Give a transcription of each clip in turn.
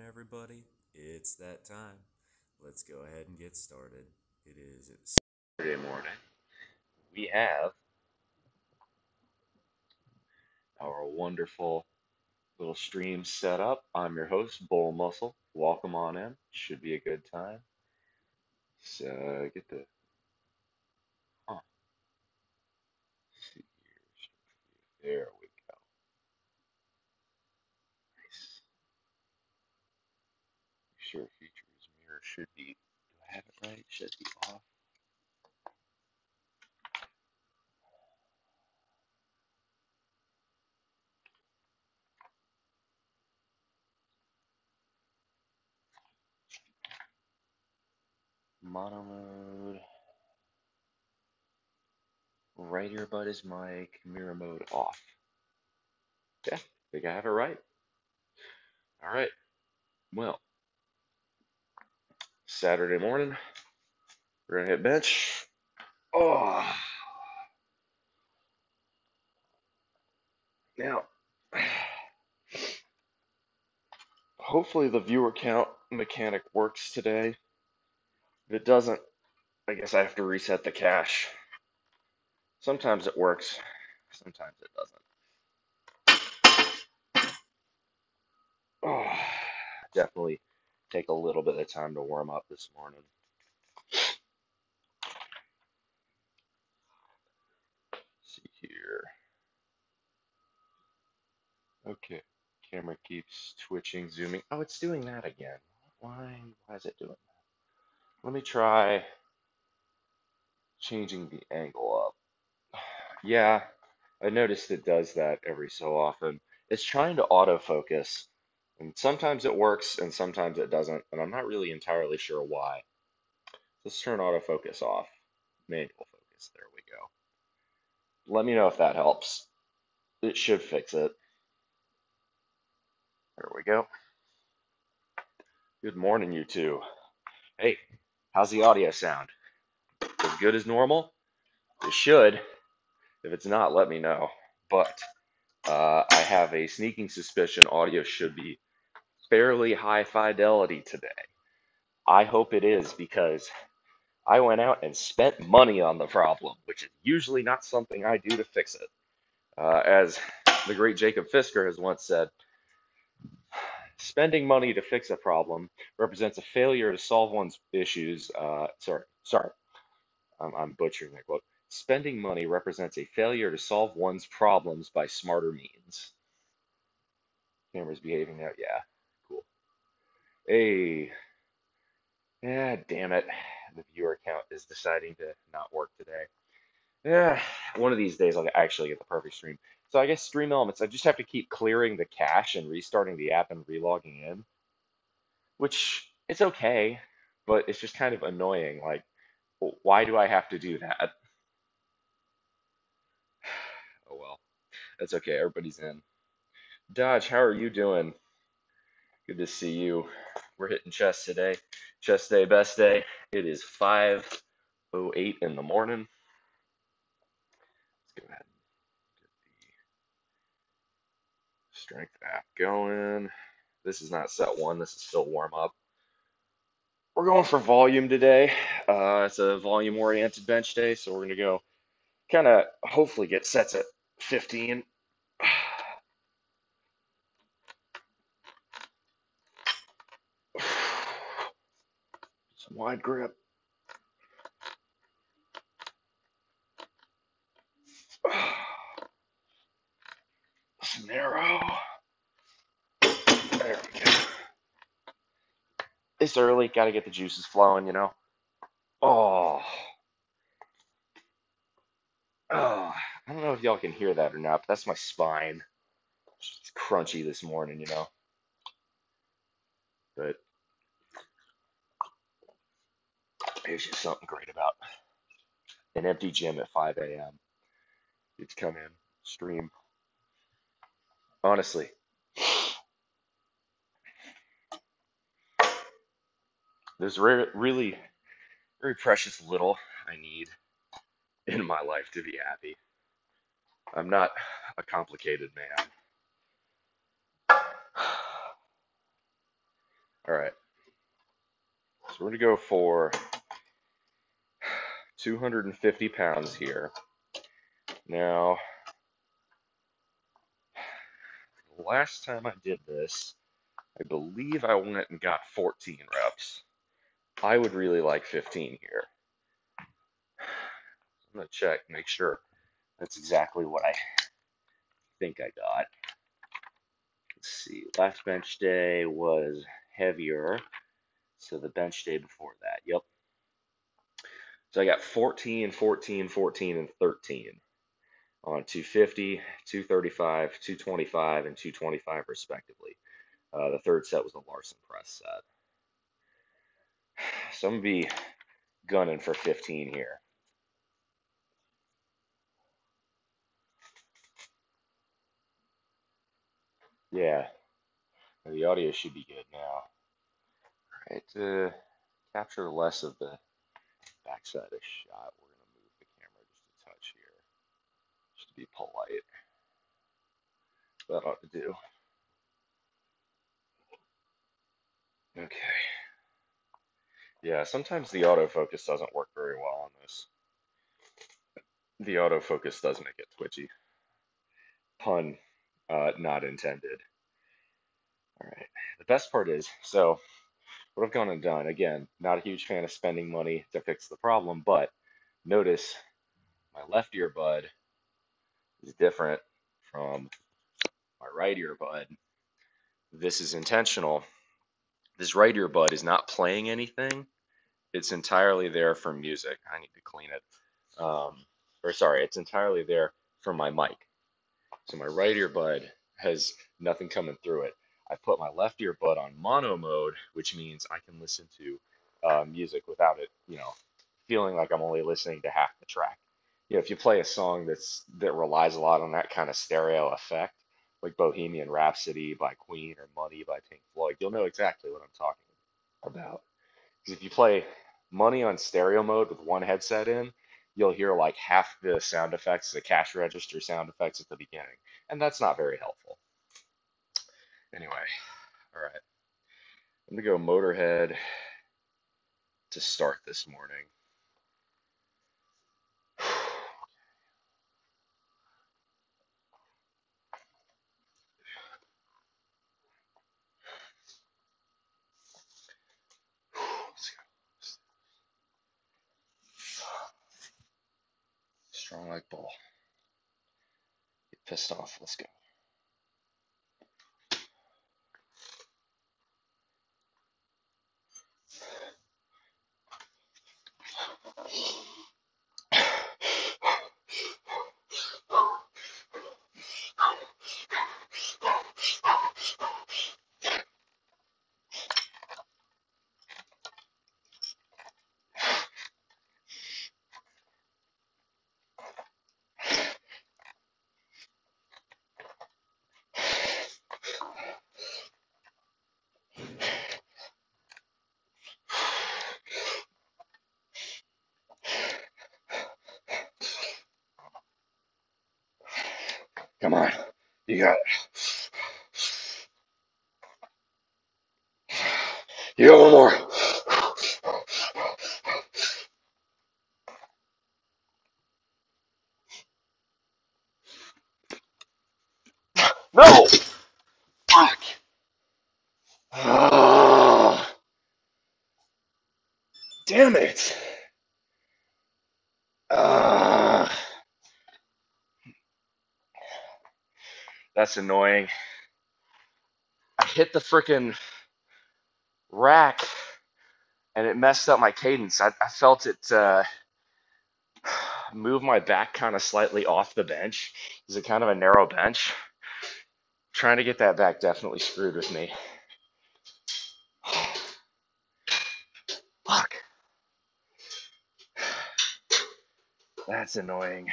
everybody. It's that time. Let's go ahead and get started. It is Saturday morning. We have our wonderful little stream set up. I'm your host, BullMuscle. Welcome on in. Should be a good time. So get the huh. See here. There we go. Nice. Sure features mirror should be. Do I have it right? Should be off. Mono mode. Right earbud is mic. Mirror mode off. Yeah, I think I have it right. All right. Well, Saturday morning, we're gonna hit bench. Oh, now, hopefully the viewer count mechanic works today. If it doesn't, I guess I have to reset the cache. Sometimes it works, sometimes it doesn't. Oh, definitely take a little bit of time to warm up this morning. Let's see here. Okay, camera keeps twitching, zooming. Oh, it's doing that again. Why is it doing that? Let me try changing the angle up. Yeah, I noticed it does that every so often. It's trying to autofocus, and sometimes it works and sometimes it doesn't, and I'm not really entirely sure why. Let's turn autofocus off. Manual focus. There we go. Let me know if that helps. It should fix it. There we go. Good morning, you two. Hey, how's the audio sound? As good as normal? It should. If it's not, let me know. But I have a sneaking suspicion audio should be fairly high fidelity today. I hope it is because I went out and spent money on the problem, which is usually not something I do to fix it. As the great Jacob Fisker has once said, spending money to fix a problem represents a failure to solve one's issues. Sorry, I'm butchering that quote. Spending money represents a failure to solve one's problems by smarter means. Camera's behaving now. Yeah, cool. Hey, yeah, damn it. The viewer count is deciding to not work today. Yeah, one of these days I'll actually get the perfect stream. So I guess stream elements, I just have to keep clearing the cache and restarting the app and relogging in, which it's okay, but it's just kind of annoying. Like, why do I have to do that? Oh well, that's okay. Everybody's in. Dodge, how are you doing? Good to see you. We're hitting chest today. Chest day, best day. It is 5:08 in the morning. Let's go ahead and get the strength app going. This is not set one. This is still warm up. We're going for volume today. It's a volume-oriented bench day, so we're going to go kind of hopefully get sets at 15. Some wide grip. Some narrow. There we go. It's early, got to get the juices flowing, you know. Oh, oh, I don't know if y'all can hear that or not, but that's my spine. It's crunchy this morning, you know. But there's just something great about an empty gym at 5 a.m. It's come in, stream. Honestly, there's really very precious little I need in my life to be happy. I'm not a complicated man. All right, so we're gonna go for 250 pounds here. Now, the last time I did this, I believe I went and got 14 reps. I would really like 15 here. I'm gonna check, make sure that's exactly what I think I got. Let's see, last bench day was heavier, so the bench day before that, yep. So I got 14, 14, 14, and 13 on 250, 235, 225, and 225 respectively. The third set was a Larson press set. So I'm gonna be gunning for 15 here. Yeah, the audio should be good now. All right, to capture less of the backside of the shot, we're gonna move the camera just a touch here, just to be polite. That ought to do. Okay. Yeah, sometimes the autofocus doesn't work very well on this. The autofocus does make it twitchy. Pun not intended. All right. The best part is, so what I've gone and done, again, not a huge fan of spending money to fix the problem, but notice my left earbud is different from my right earbud. This is intentional. This right earbud is not playing anything. It's entirely there for music. I need to clean it. Or sorry, it's entirely there for my mic. So my right earbud has nothing coming through it. I put my left earbud on mono mode, which means I can listen to music without it, feeling like I'm only listening to half the track. If you play a song that relies a lot on that kind of stereo effect, like Bohemian Rhapsody by Queen or Money by Pink Floyd, you'll know exactly what I'm talking about. Because if you play Money on stereo mode with one headset in, you'll hear like half the sound effects, the cash register sound effects at the beginning, and that's not very helpful. Anyway, all right, I'm gonna go Motorhead to start this morning. Let's go. Strong like bull. Get pissed off. Let's go. Come on, you got it. You got one more. No! Fuck! Ah, damn it! Ah, that's annoying. I hit the frickin' rack and it messed up my cadence. I felt it move my back kind of slightly off the bench. It's a kind of a narrow bench. Trying to get that back definitely screwed with me. Fuck. That's annoying.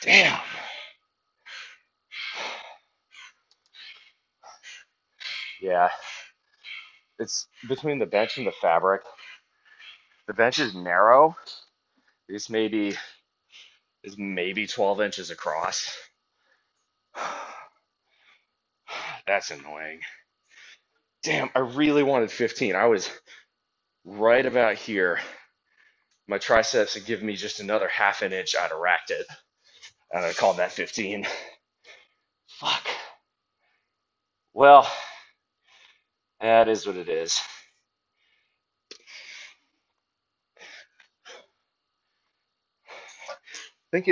Damn. Yeah. It's between the bench and the fabric. The bench is narrow. This maybe is maybe 12 inches across. That's annoying. Damn, I really wanted 15. I was right about here. My triceps had given me just another half an inch. I'd have racked it, and I called that 15. Fuck. Well, that is what it is. I think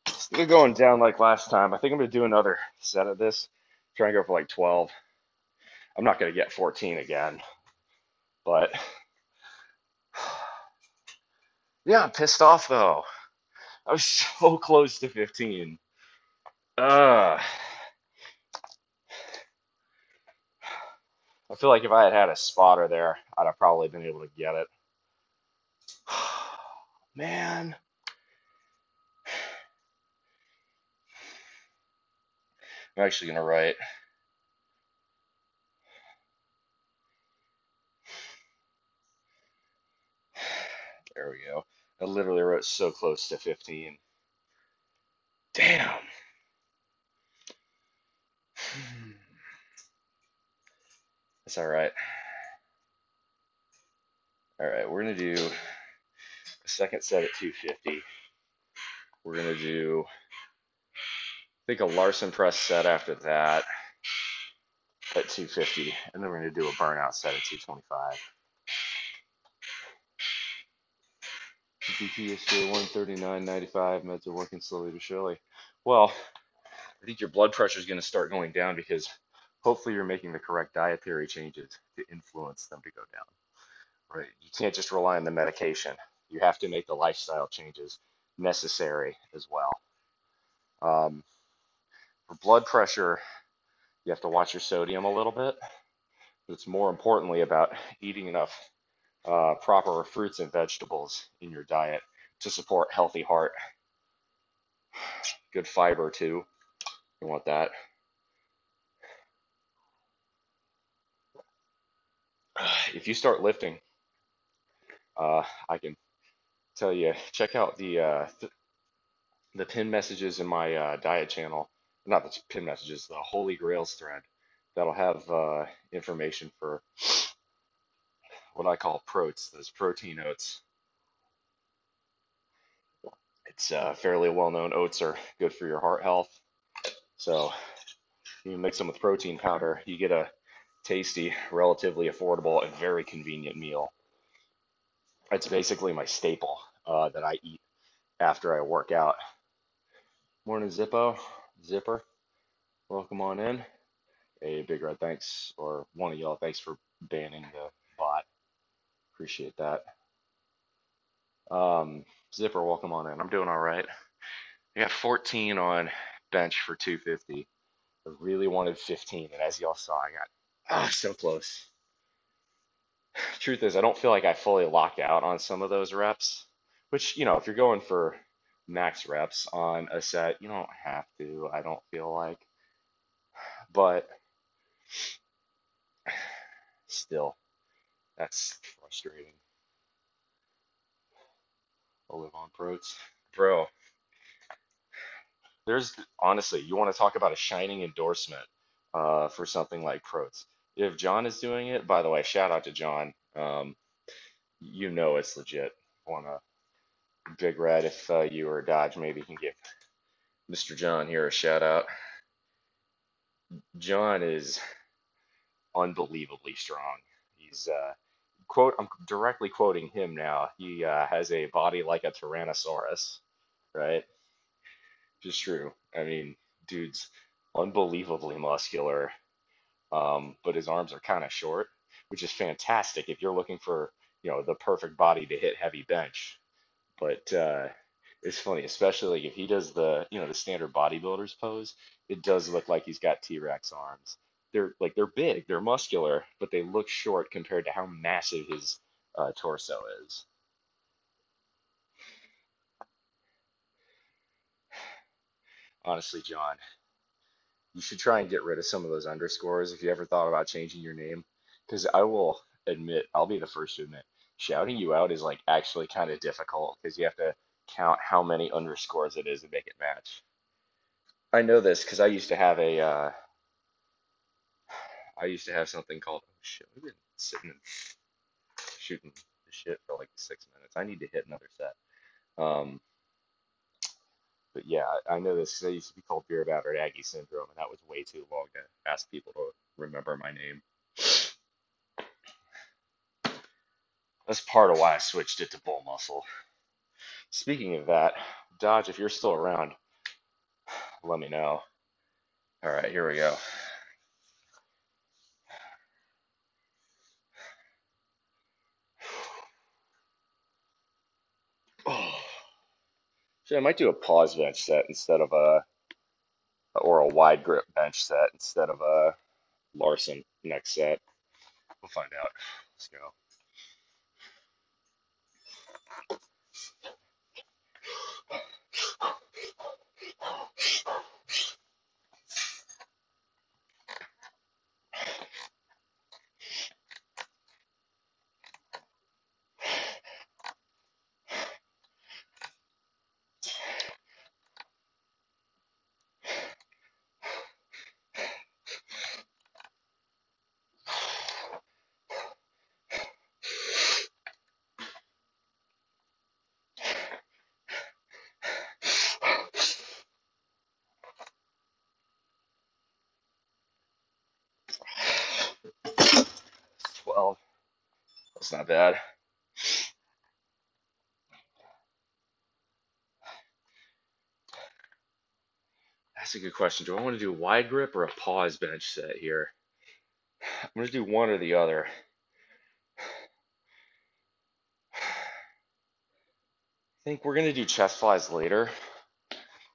instead of going down like last time, I think I'm gonna do another set of this. Try and go for like 12. I'm not gonna get 14 again, but yeah, I'm pissed off though. I was so close to 15. Uh, I feel like if I had had a spotter there, I'd have probably been able to get it. Man, I'm actually gonna write. There we go. I literally wrote so close to 15. Damn. That's all right. All right, we're gonna do a second set at 250. We're gonna do, I think, a Larson press set after that at 250, and then we're gonna do a burnout set at 225. GPSJ 139.95. Meds are working slowly but surely. Well, I think your blood pressure is going to start going down because hopefully you're making the correct dietary changes to influence them to go down. Right? You can't just rely on the medication. You have to make the lifestyle changes necessary as well. Um, for blood pressure, you have to watch your sodium a little bit. But it's more importantly about eating enough proper fruits and vegetables in your diet to support healthy heart. Good fiber too. You want that. If you start lifting, I can tell you, check out the pin messages in my diet channel. Not the pin messages, the Holy Grails thread. That'll have information for what I call protes, those protein oats. It's fairly well known oats are good for your heart health. So you mix them with protein powder, you get a tasty, relatively affordable, and very convenient meal. It's basically my staple that I eat after I work out. Morning, Zippo. Zipper, welcome on in. Hey, Big Red, thanks, or one of y'all, thanks for banning the bot. Appreciate that. Zipper, welcome on in. I'm doing all right. I got 14 on bench for 250. I really wanted 15, and as y'all saw, I got so close. Truth is, I don't feel like I fully locked out on some of those reps, which, if you're going for max reps on a set, you don't have to, I don't feel like. But still, that's frustrating. I'll live on protes. Bro, there's honestly, you want to talk about a shining endorsement for something like protes. If John is doing it, by the way, shout out to John. It's legit. Want to Big Red, if you or Dodge maybe can give Mr. John here a shout out. John is unbelievably strong. He's I'm directly quoting him now. He has a body like a Tyrannosaurus, right? Just true. I mean, dude's unbelievably muscular, but his arms are kind of short, which is fantastic if you're looking for, the perfect body to hit heavy bench. But it's funny, especially like if he does the standard bodybuilder's pose, it does look like he's got T-Rex arms. They're big, they're muscular, but they look short compared to how massive his torso is. Honestly, John, you should try and get rid of some of those underscores if you ever thought about changing your name. Because I will admit, I'll be the first to admit, shouting you out is like actually kind of difficult because you have to count how many underscores it is to make it match. I know this because I used to have something called, oh shit, we've been sitting and shooting the shit for like 6 minutes. I need to hit another set. Um, but yeah, I know this 'cause I used to be called beer battered Aggie syndrome, and that was way too long to ask people to remember my name. That's part of why I switched it to BullMuscle. Speaking of that, Dodge, if you're still around, let me know. All right, here we go. Oh, so I might do a pause bench set instead of or a wide grip bench set instead of a Larson next set. We'll find out. Let's go. 12. That's not bad. That's a good question. Do I want to do a wide grip or a pause bench set here? I'm going to do one or the other. I think we're going to do chest flies later.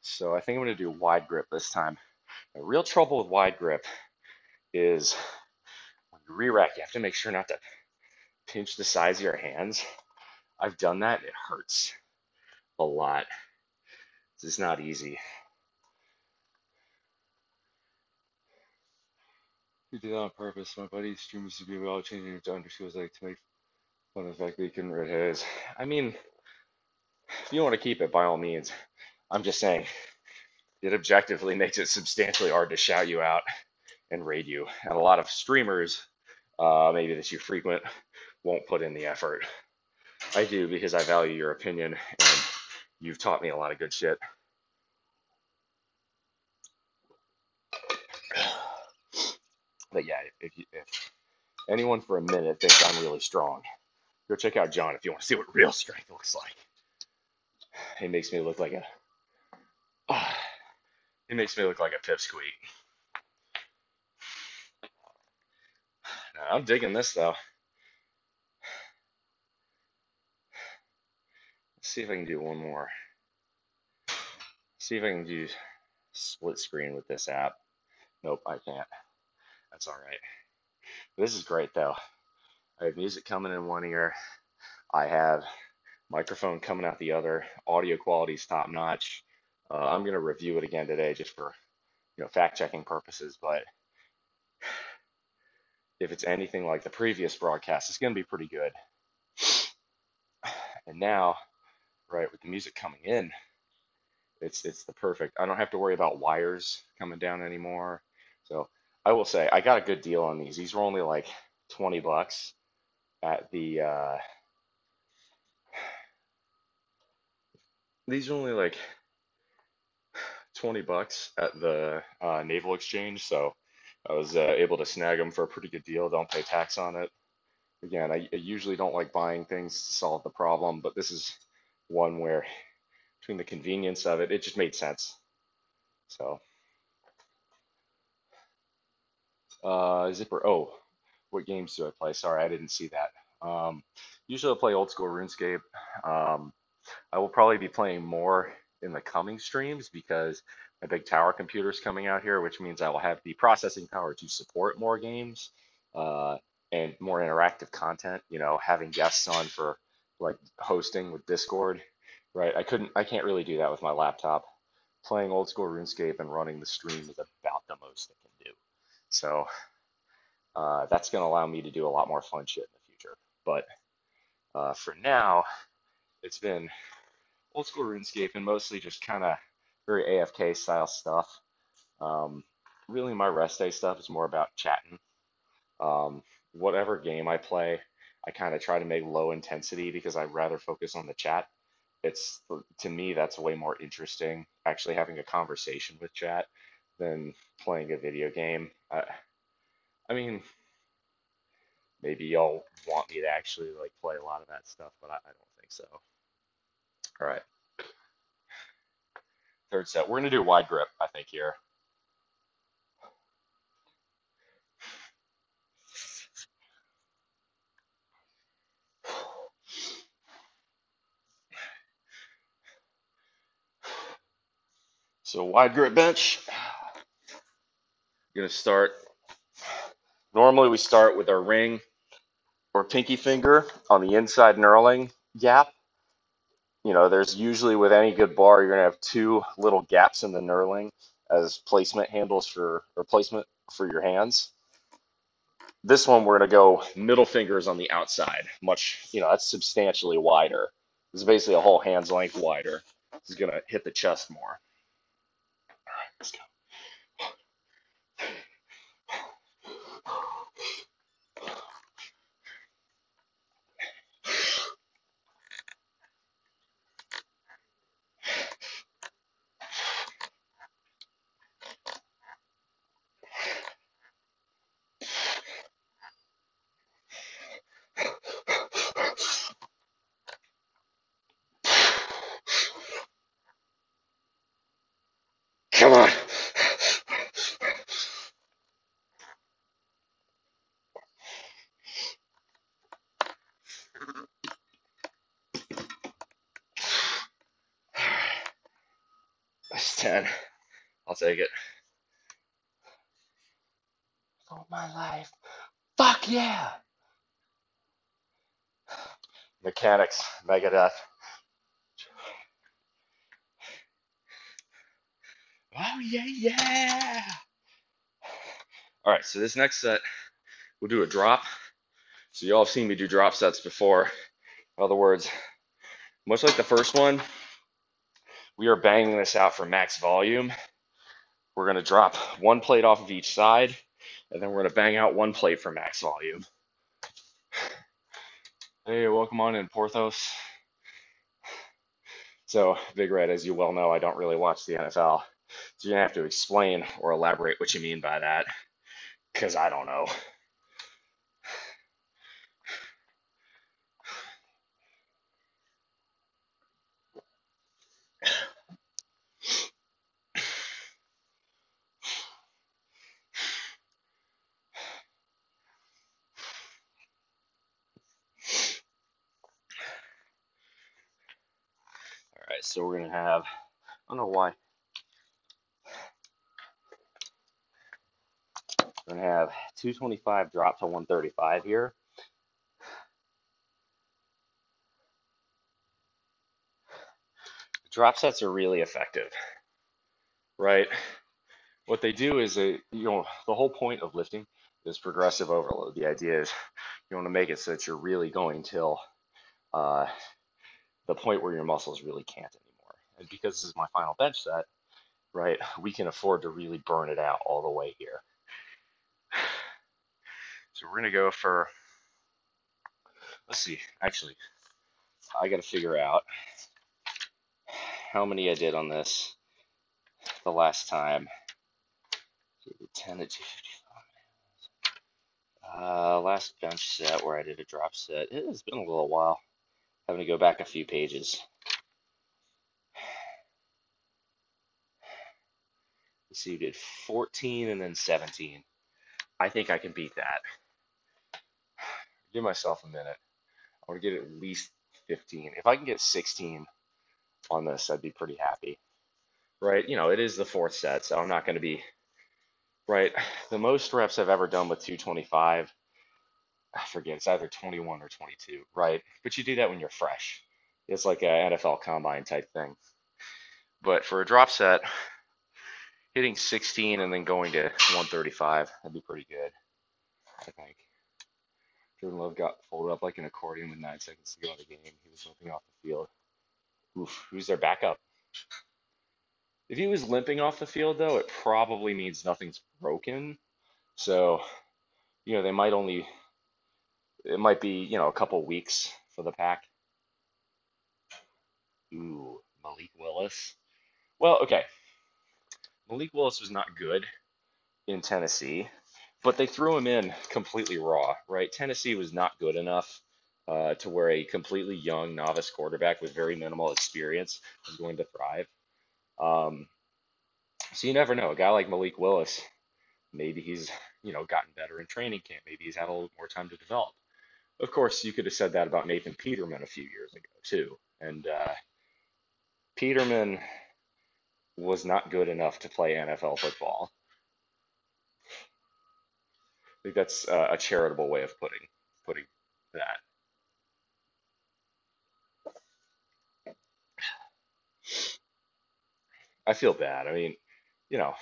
So I think I'm going to do wide grip this time. The real trouble with wide grip is when you re-rack, you have to make sure not to pinch the sides of your hands. I've done that. It hurts a lot. It's not easy. You did that on purpose. My buddy's stream used to be about changing it to underscores like to make fun of the fact that he couldn't read his. I mean, if you want to keep it, by all means. I'm just saying, it objectively makes it substantially hard to shout you out and raid you. And a lot of streamers, maybe that you frequent, won't put in the effort. I do because I value your opinion and you've taught me a lot of good shit. But yeah, if anyone for a minute thinks I'm really strong, go check out John if you want to see what real strength looks like. It makes me look like a it makes me look like a pipsqueak. I'm digging this though. Let's see if I can do one more. See if I can do split screen with this app. Nope, I can't. That's all right. This is great though. I have music coming in one ear. I have microphone coming out the other. Audio quality is top notch. I'm gonna review it again today just for fact checking purposes. But if it's anything like the previous broadcast, it's gonna be pretty good. And now, right, with the music coming in, it's the perfect. I don't have to worry about wires coming down anymore. So I will say I got a good deal on these. These were only like $20 at the. These are only like $20 at the Naval Exchange, so I was able to snag them for a pretty good deal. Don't pay tax on it. Again, I usually don't like buying things to solve the problem, but this is one where between the convenience of it, it just made sense. So, Zipper. Oh, what games do I play? Sorry, I didn't see that. Usually I play old school RuneScape. Um, I will probably be playing more in the coming streams because my big tower computer is coming out here, which means I will have the processing power to support more games uh, and more interactive content. Having guests on for like hosting with Discord, right? I can't really do that with my laptop. Playing old school RuneScape and running the stream is about the most I can do. So that's going to allow me to do a lot more fun shit in the future. But for now, it's been old school RuneScape and mostly just kind of very AFK style stuff. Um, Really, my rest day stuff is more about chatting. Um, Whatever game I play, I kind of try to make low intensity because I'd rather focus on the chat. It's to me that's way more interesting actually having a conversation with chat than playing a video game. I mean, maybe y'all want me to actually like play a lot of that stuff, but I don't think so. All right, third set. We're gonna do wide grip, I think here. So wide grip bench. Gonna start. Normally we start with our ring or pinky finger on the inside knurling gap. You know, there's usually with any good bar, you're gonna have two little gaps in the knurling as placement handles for or placement for your hands. This one we're gonna go middle fingers on the outside, much, that's substantially wider. This is basically a whole hand's length wider. This is gonna hit the chest more. All right, let's go. Come on. That's 10. I'll take it. For my life. Fuck yeah. Mechanics, Megadeth. Oh yeah, yeah. All right, so this next set, we'll do a drop. So you all have seen me do drop sets before. In other words, much like the first one, we are banging this out for max volume. We're gonna drop one plate off of each side, and then we're gonna bang out one plate for max volume. Hey, welcome on in, Porthos. So, Big Red, as you well know, I don't really watch the NFL. So you're gonna have to explain or elaborate what you mean by that, because I don't know. All right, so we're gonna have, I don't know why, we're gonna have 225 drop to 135 here. Drop sets are really effective, right? What they do is the whole point of lifting is progressive overload. The idea is you want to make it so that you're really going till uh, the point where your muscles really can't anymore. And because this is my final bench set, right, we can afford to really burn it out all the way here. So we're gonna go for, let's see, actually, I gotta figure out how many I did on this the last time. 10 to 255. Last bench set where I did a drop set. It has been a little while. Having to go back a few pages. Let's see, you did 14 and then 17. I think I can beat that. Give myself a minute. I want to get at least 15. If I can get 16 on this, I'd be pretty happy. Right? It is the fourth set, so I'm not going to be, right? The most reps I've ever done with 225, I forget, it's either 21 or 22, right? But you do that when you're fresh. It's like an NFL combine type thing. But for a drop set, hitting 16 and then going to 135, that'd be pretty good, I think. Jordan Love got folded up like an accordion with 9 seconds to go in the game. He was limping off the field. Oof, who's their backup? If he was limping off the field, though, it probably means nothing's broken. So, they might only, it might be, a couple weeks for the Pack. Ooh, Malik Willis. Well, okay. Malik Willis was not good in Tennessee, but they threw him in completely raw, right? Tennessee was not good enough to where a completely young novice quarterback with very minimal experience was going to thrive. Um, so you never know. A guy like Malik Willis, maybe he's, gotten better in training camp. Maybe he's had a little more time to develop. Of course, you could have said that about Nathan Peterman a few years ago too. And Peterman was not good enough to play NFL football. I think that's a charitable way of putting that. I feel bad. I mean, you know,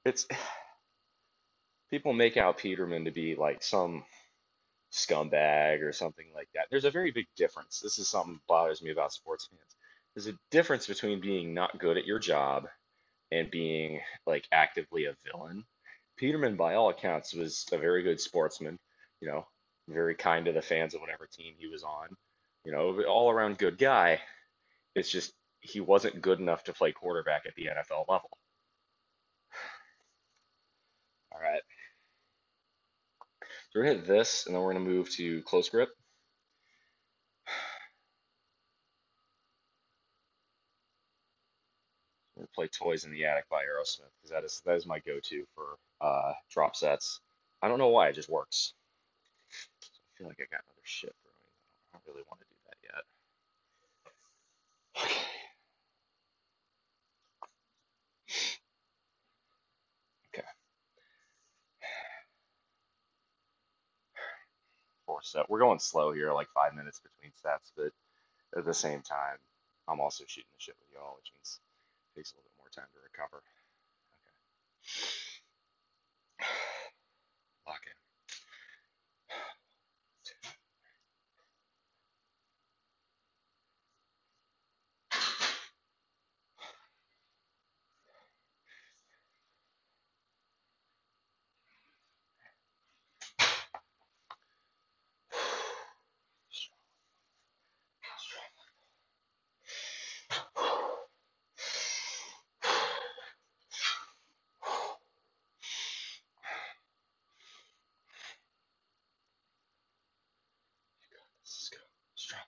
it's people make out Peterman to be like some scumbag or something like that. There's a very big difference. This is something that bothers me about sports fans. There's a difference between being not good at your job and being like actively a villain. Peterman, by all accounts, was a very good sportsman, you know, very kind to the fans of whatever team he was on, all around good guy. It's just he wasn't good enough to play quarterback at the NFL level. All right. So we're gonna hit this, and then we're gonna move to close grip. We're gonna play "Toys in the Attic" by Aerosmith because that is my go-to for drop sets. I don't know why, it just works. So I feel like I got other shit brewing. I don't really want to do that yet. Okay. Okay. Fourth set. We're going slow here, like 5 minutes between sets, but at the same time, I'm also shooting the shit with y'all, which means it takes a little bit more time to recover. Okay. Lock in. Let's go. Strong.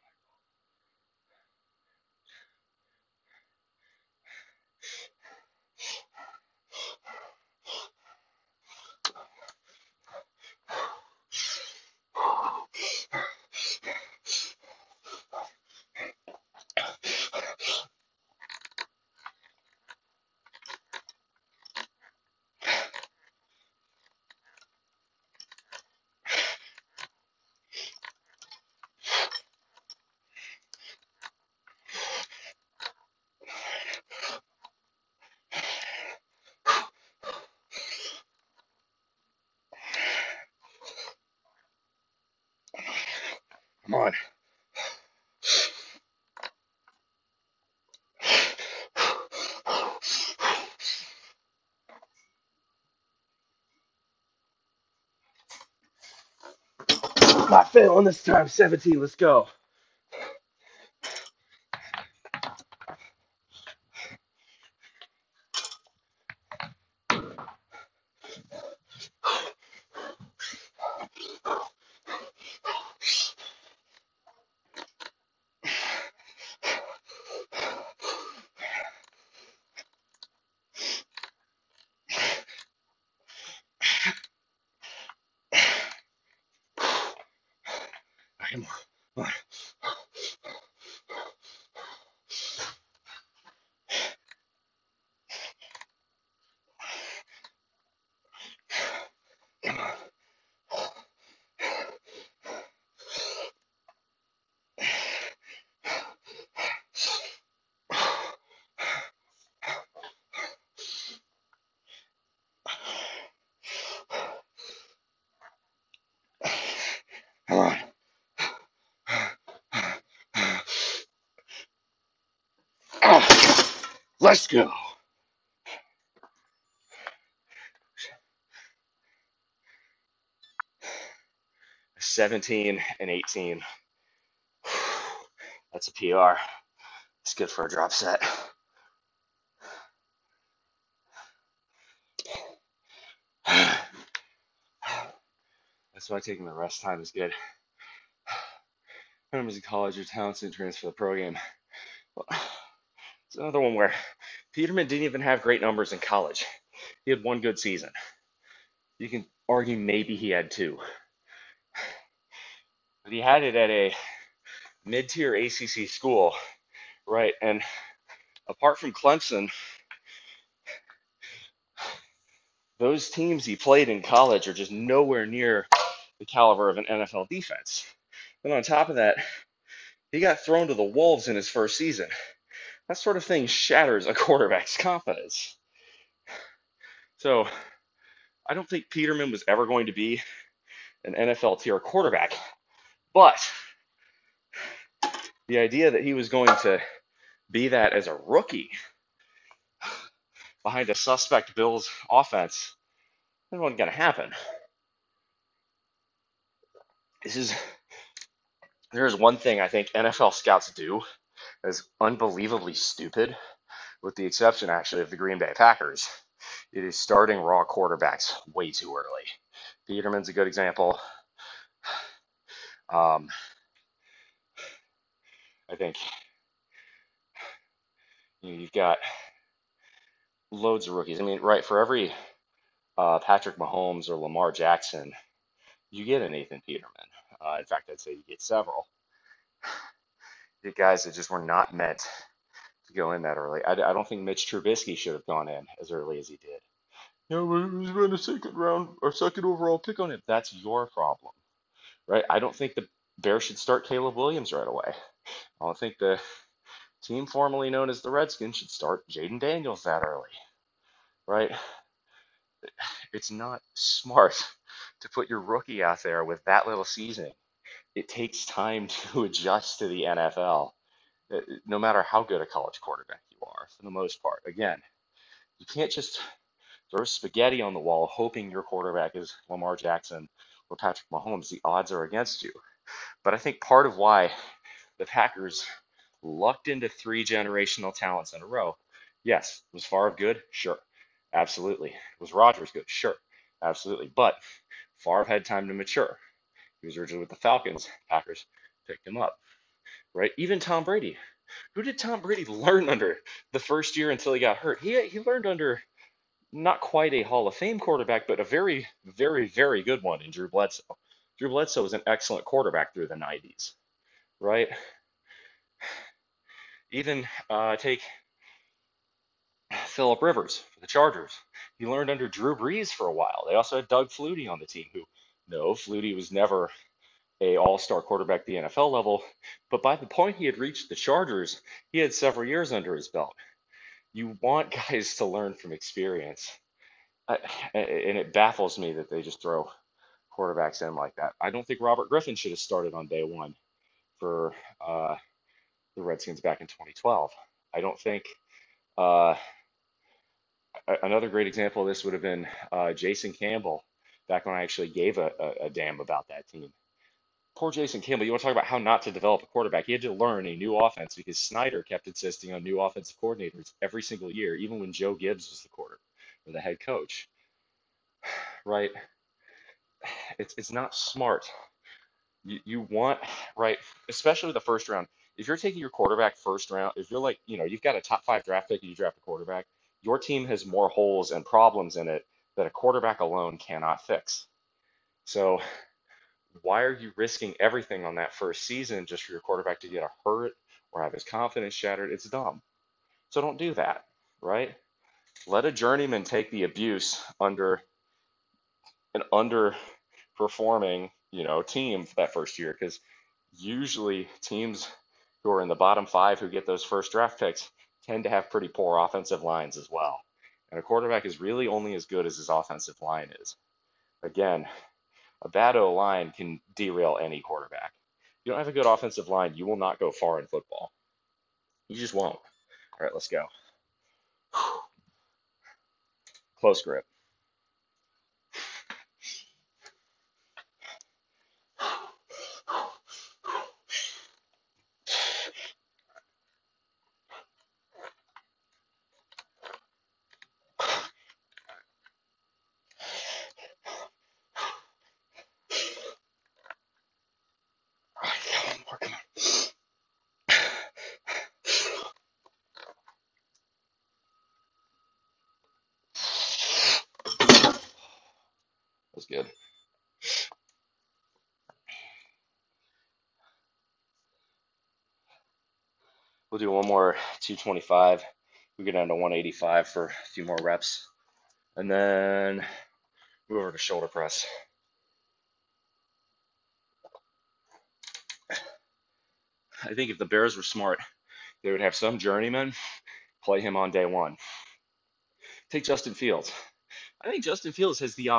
Come on. Not failing this time. 17. Let's go. Come on. Come on. Let's go. 17 and 18. That's a PR. It's good for a drop set. That's why taking the rest time is good. When I was in college, your talents didn't transfer the pro game. Well, it's another one where Peterman didn't even have great numbers in college. He had one good season. You can argue maybe he had two. But he had it at a mid-tier ACC school, right? And apart from Clemson, those teams he played in college are just nowhere near the caliber of an NFL defense. And on top of that, he got thrown to the wolves in his first season. That sort of thing shatters a quarterback's confidence. So I don't think Peterman was ever going to be an NFL tier quarterback. But the idea that he was going to be that as a rookie behind a suspect Bills offense, that wasn't going to happen. There's one thing I think NFL scouts do that's unbelievably stupid, with the exception actually of the Green Bay Packers. It is starting raw quarterbacks way too early. Peterman's a good example. I think you've got loads of rookies. I mean, right, for every Patrick Mahomes or Lamar Jackson, you get a Nathan Peterman. In fact, I'd say you get several. You get guys that just were not meant to go in that early. I don't think Mitch Trubisky should have gone in as early as he did. No, but he was a second round or second overall pick on him. That's your problem, right? I don't think the Bears should start Caleb Williams right away. I don't think the team formerly known as the Redskins should start Jaden Daniels that early, right? It's not smart to put your rookie out there with that little seasoning. It takes time to adjust to the NFL, no matter how good a college quarterback you are, for the most part. Again, you can't just throw spaghetti on the wall hoping your quarterback is Lamar Jackson or Patrick Mahomes. The odds are against you. But I think part of why the Packers lucked into three generational talents in a row. Yes, was Favre good? Sure. Absolutely. Was Rodgers good? Sure. Absolutely. But Favre had time to mature. He was originally with the Falcons. Packers picked him up, right? Even Tom Brady. Who did Tom Brady learn under the first year until he got hurt? He learned under not quite a Hall of Fame quarterback, but a very, very, very good one in Drew Bledsoe. Drew Bledsoe was an excellent quarterback through the 90s, right? Even take Phillip Rivers for the Chargers. He learned under Drew Brees for a while. They also had Doug Flutie on the team, who, no, Flutie was never a all-star quarterback at the NFL level, but by the point he had reached the Chargers, he had several years under his belt. You want guys to learn from experience, and it baffles me that they just throw quarterbacks in like that. I don't think Robert Griffin should have started on day one for the Redskins back in 2012. I don't think another great example of this would have been Jason Campbell back when I actually gave a damn about that team. Poor Jason Campbell. You want to talk about how not to develop a quarterback? He had to learn a new offense because Snyder kept insisting on new offensive coordinators every single year, even when Joe Gibbs was the quarterback or the head coach. Right? It's not smart. You want, right, especially with the first round. If you're taking your quarterback first round, if you're like, you've got a top 5 draft pick and you draft a quarterback, your team has more holes and problems in it that a quarterback alone cannot fix. So why are you risking everything on that first season just for your quarterback to get hurt or have his confidence shattered? It's dumb. So don't do that, right? Let a journeyman take the abuse under an underperforming, team for that first year, because usually teams who are in the bottom 5 who get those first draft picks tend to have pretty poor offensive lines as well. And a quarterback is really only as good as his offensive line is. Again, a bad O-line can derail any quarterback. If you don't have a good offensive line, you will not go far in football. You just won't. All right, let's go. Close grip. That's good. We'll do one more 225. We get down to 185 for a few more reps. And then move over to shoulder press. I think if the Bears were smart, they would have some journeyman play him on day one. Take Justin Fields. I think Justin Fields has the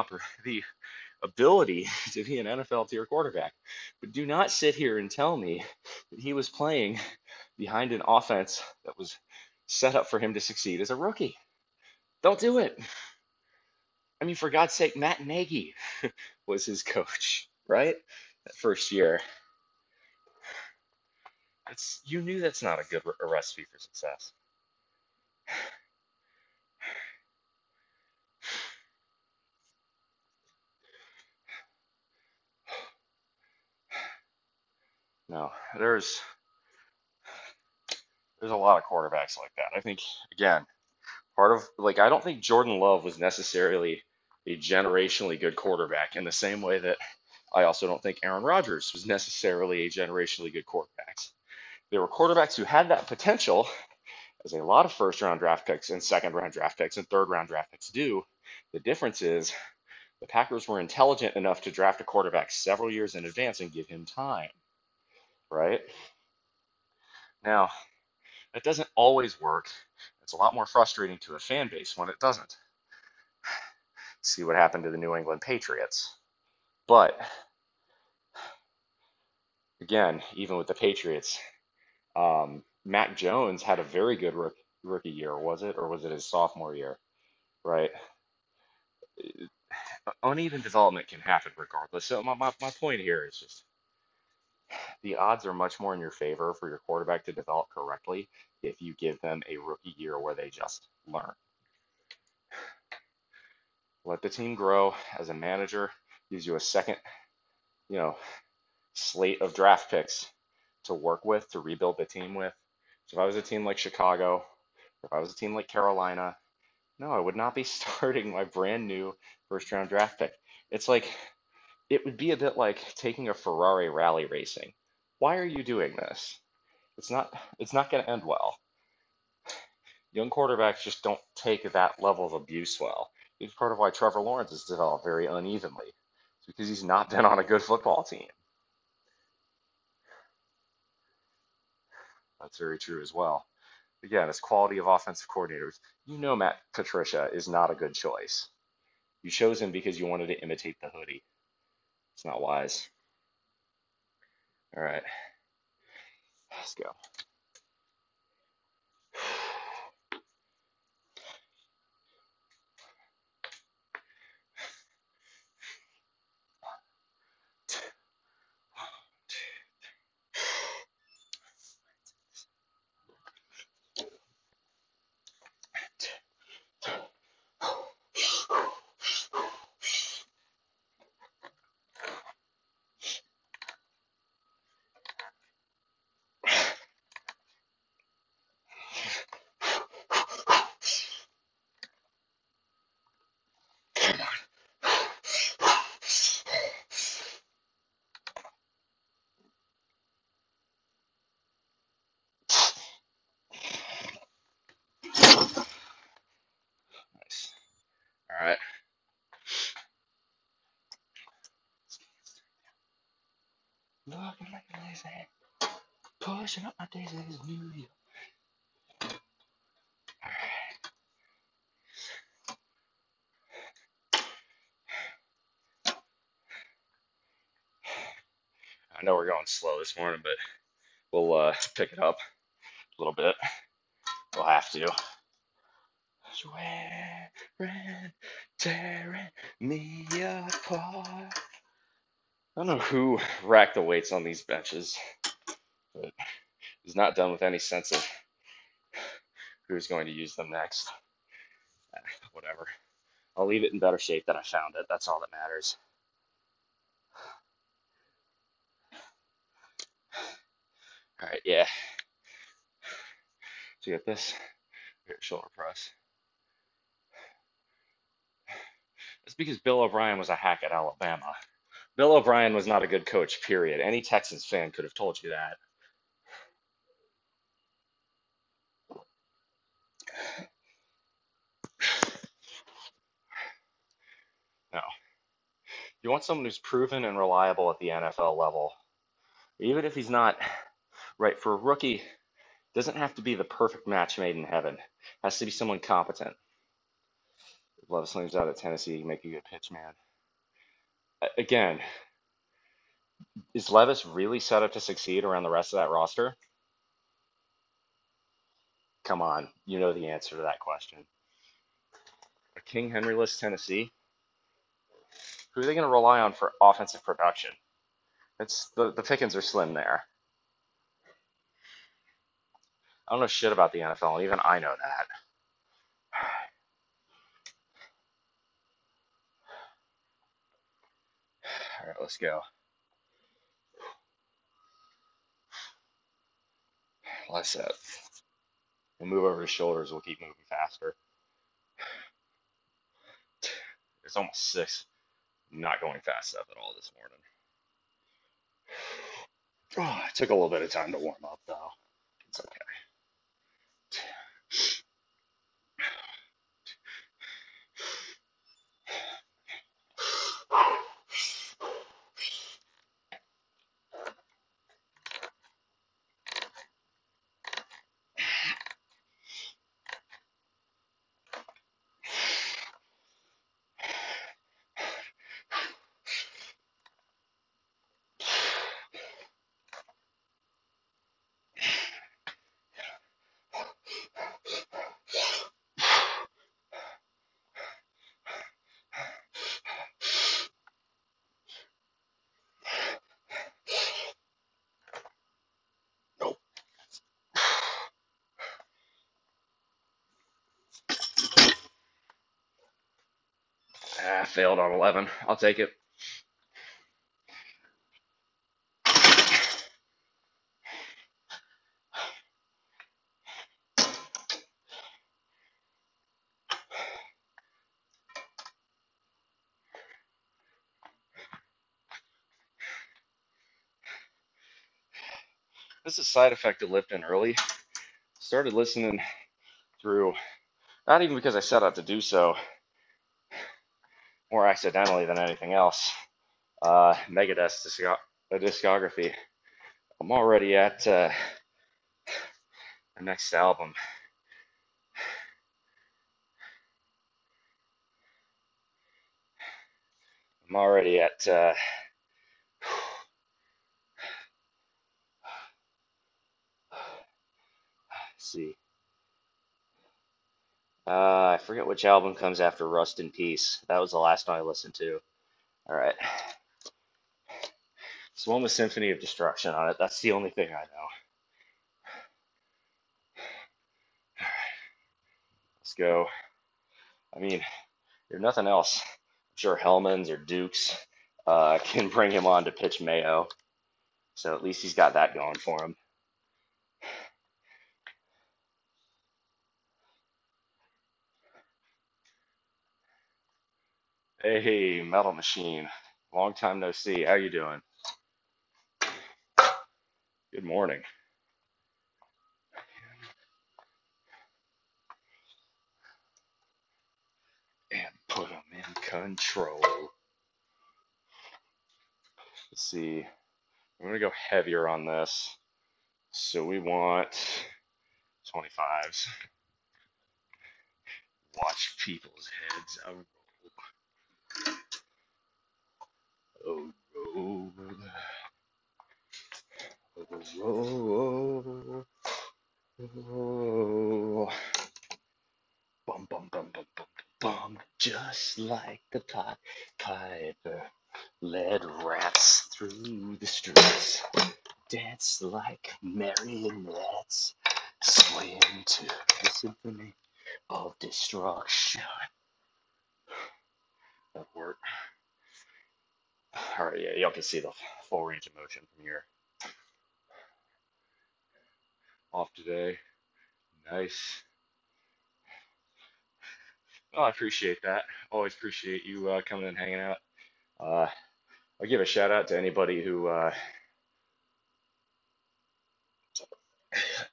ability to be an NFL tier quarterback. But do not sit here and tell me that he was playing behind an offense that was set up for him to succeed as a rookie. Don't do it. I mean, for God's sake, Matt Nagy was his coach, right? That first year. You knew that's not a good recipe for success. No, there's a lot of quarterbacks like that. I think, again, I don't think Jordan Love was necessarily a generationally good quarterback in the same way that I also don't think Aaron Rodgers was necessarily a generationally good quarterback. There were quarterbacks who had that potential, as a lot of first-round draft picks and second-round draft picks and third-round draft picks do. The difference is the Packers were intelligent enough to draft a quarterback several years in advance and give him time, right? Now, that doesn't always work. It's a lot more frustrating to a fan base when it doesn't. See what happened to the New England Patriots. But again, even with the Patriots, Mac Jones had a very good rookie year, was it? Or was it his sophomore year, right? Uneven development can happen regardless. So my point here is just the odds are much more in your favor for your quarterback to develop correctly if you give them a rookie year where they just learn. Let the team grow. As a manager, gives you a second, slate of draft picks to work with, to rebuild the team with. So if I was a team like Chicago, or if I was a team like Carolina, no, I would not be starting my brand new first round draft pick. It's like, it would be a bit like taking a Ferrari rally racing. Why are you doing this? It's not going to end well. Young quarterbacks just don't take that level of abuse well. It's part of why Trevor Lawrence has developed very unevenly. It's because he's not been on a good football team. That's very true as well. Again, as quality of offensive coordinators, Matt Patricia is not a good choice. You chose him because you wanted to imitate the hoodie. It's not wise. All right, let's go. Nice. All right. Looking like a lazy, pushing up my days as New Year. All right. I know we're going slow this morning, but we'll pick it up a little bit. We'll have to. Swearing, tearing me apart. I don't know who racked the weights on these benches, but is not done with any sense of who's going to use them next. Whatever. I'll leave it in better shape than I found it. That's all that matters. All right, yeah. So you got this. Here, shoulder press. It's because Bill O'Brien was a hack at Alabama. Bill O'Brien was not a good coach, period. Any Texans fan could have told you that. No. You want someone who's proven and reliable at the NFL level. Even if he's not right for a rookie, doesn't have to be the perfect match made in heaven. Has to be someone competent. If Levis Slame's out at Tennessee, he can make a good pitch man. Again, is Levis really set up to succeed around the rest of that roster? Come on, you know the answer to that question. A King Henry-less Tennessee? Who are they going to rely on for offensive production? It's the pickings are slim there. I don't know shit about the NFL, and even I know that. All right, let's go. Last set. We'll move over to shoulders. We'll keep moving faster. It's almost 6. I'm not going fast enough at all this morning. Oh, it took a little bit of time to warm up, though. It's okay. Nope. Failed on 11. I'll take it. This is a side effect of lifting early. Started listening through, not even because I set out to do so, more accidentally than anything else, Megadeth's discography. I'm already at the next album. I'm already at, let's see. I forget which album comes after Rust in Peace. That was the last one I listened to. All right. It's the one with Symphony of Destruction on it. That's the only thing I know. All right. Let's go. I mean, if nothing else, I'm sure Hellman's or Duke's can bring him on to pitch Mayo. So at least he's got that going for him. Hey, Metal Machine. Long time no see. How you doing? Good morning. And put him in control. Let's see. I'm going to go heavier on this. So we want 25s. Watch people's heads roll. Oh, roll. Oh. Bum, bum, just like the Piper, led rats through the streets, dance like marionettes, swaying to the symphony of destruction. That work. All right, yeah, y'all can see the full range of motion from here. Off today. Nice. Oh, I appreciate that. Always appreciate you coming and hanging out. Uh, I'll give a shout out to anybody who,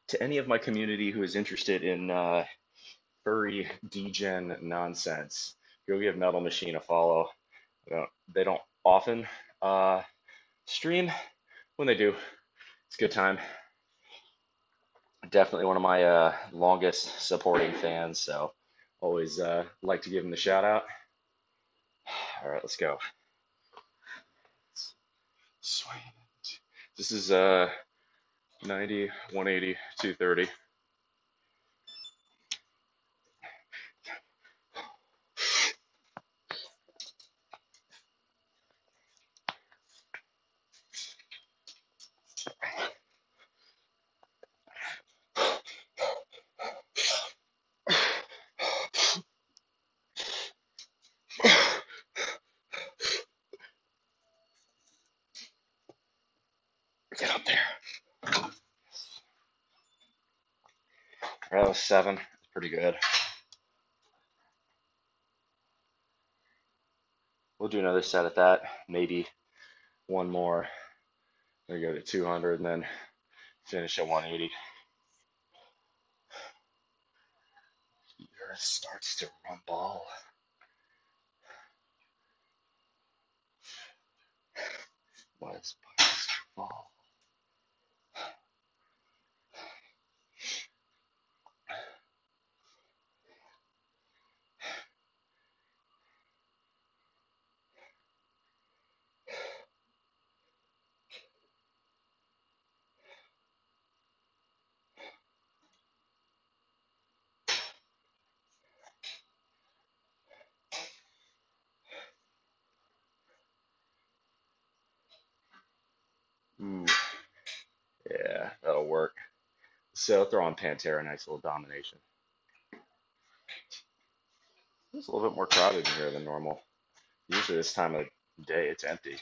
to any of my community who is interested in furry degen nonsense. Go give Metal Machine a follow. They don't often stream. When they do, it's a good time. Definitely one of my longest supporting fans, so always like to give him the shout out. All right, let's go. Swing. This is 90, 180, 230. Get up there. That was 7. Pretty good. We'll do another set at that. Maybe one more. We go to 200 and then finish at 180. The earth starts to rumble. Was fall. Ooh, yeah, that'll work. So throw on Pantera, nice little domination. It's a little bit more crowded in here than normal. Usually this time of day it's empty.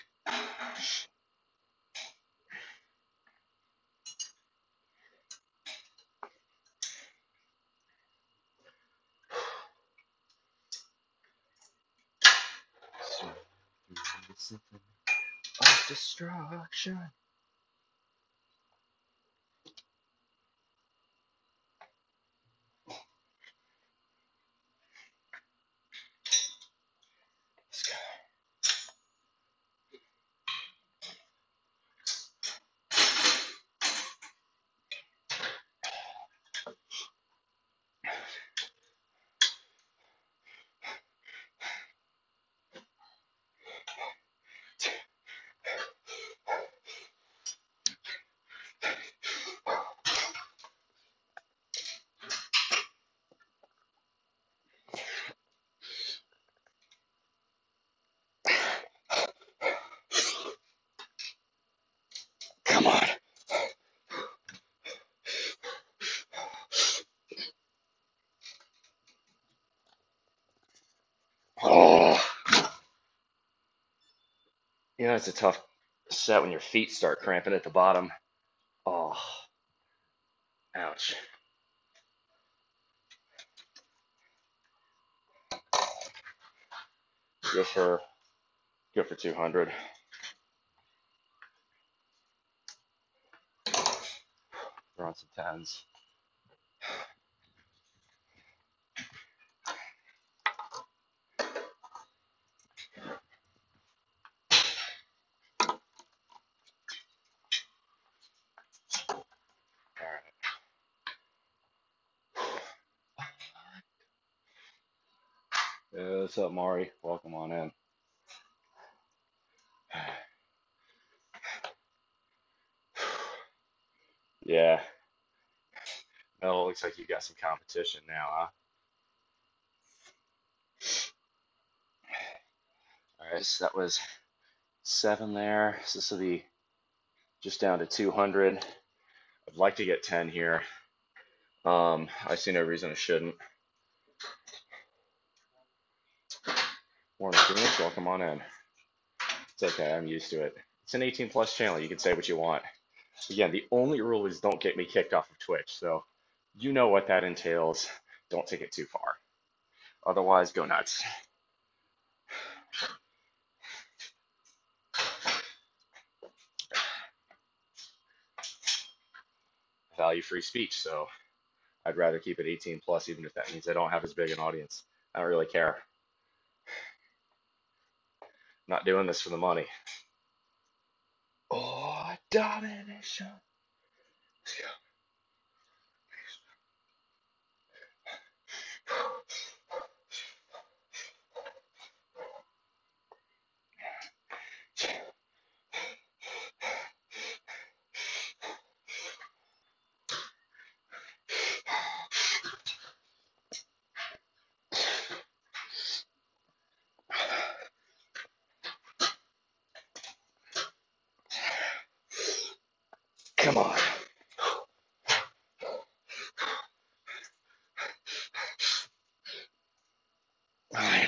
Of destruction. Let's go. Come on. Oh. You know, it's a tough set when your feet start cramping at the bottom. Oh, ouch. Go for 200. Throw on some 10s. All right. Yeah, what's up, Mari? Welcome on in. Yeah. Well, it looks like you got some competition now, huh? right, so that was 7 there. So this will be just down to 200. I'd like to get 10 here. I see no reason I shouldn't. Morning, Phoenix. Welcome on in. It's okay. I'm used to it. It's an 18 plus channel. You can say what you want. Again, the only rule is don't get me kicked off of Twitch. So you know what that entails. Don't take it too far. Otherwise, go nuts. Value free speech. So I'd rather keep it 18 plus, even if that means I don't have as big an audience. I don't really care. I'm not doing this for the money. Oh, domination. Let's go. Come on. Fine.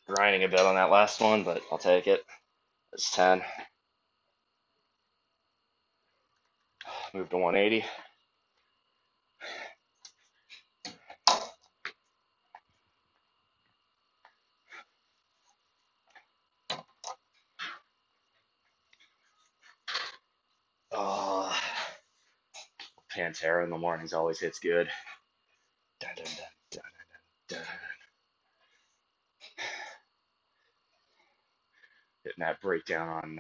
Grinding a bit on that last one, but I'll take it. It's 10. Move to 180. Oh, Pantera in the mornings always hits good. Dun, dun, dun, dun, dun, dun. Hitting that breakdown on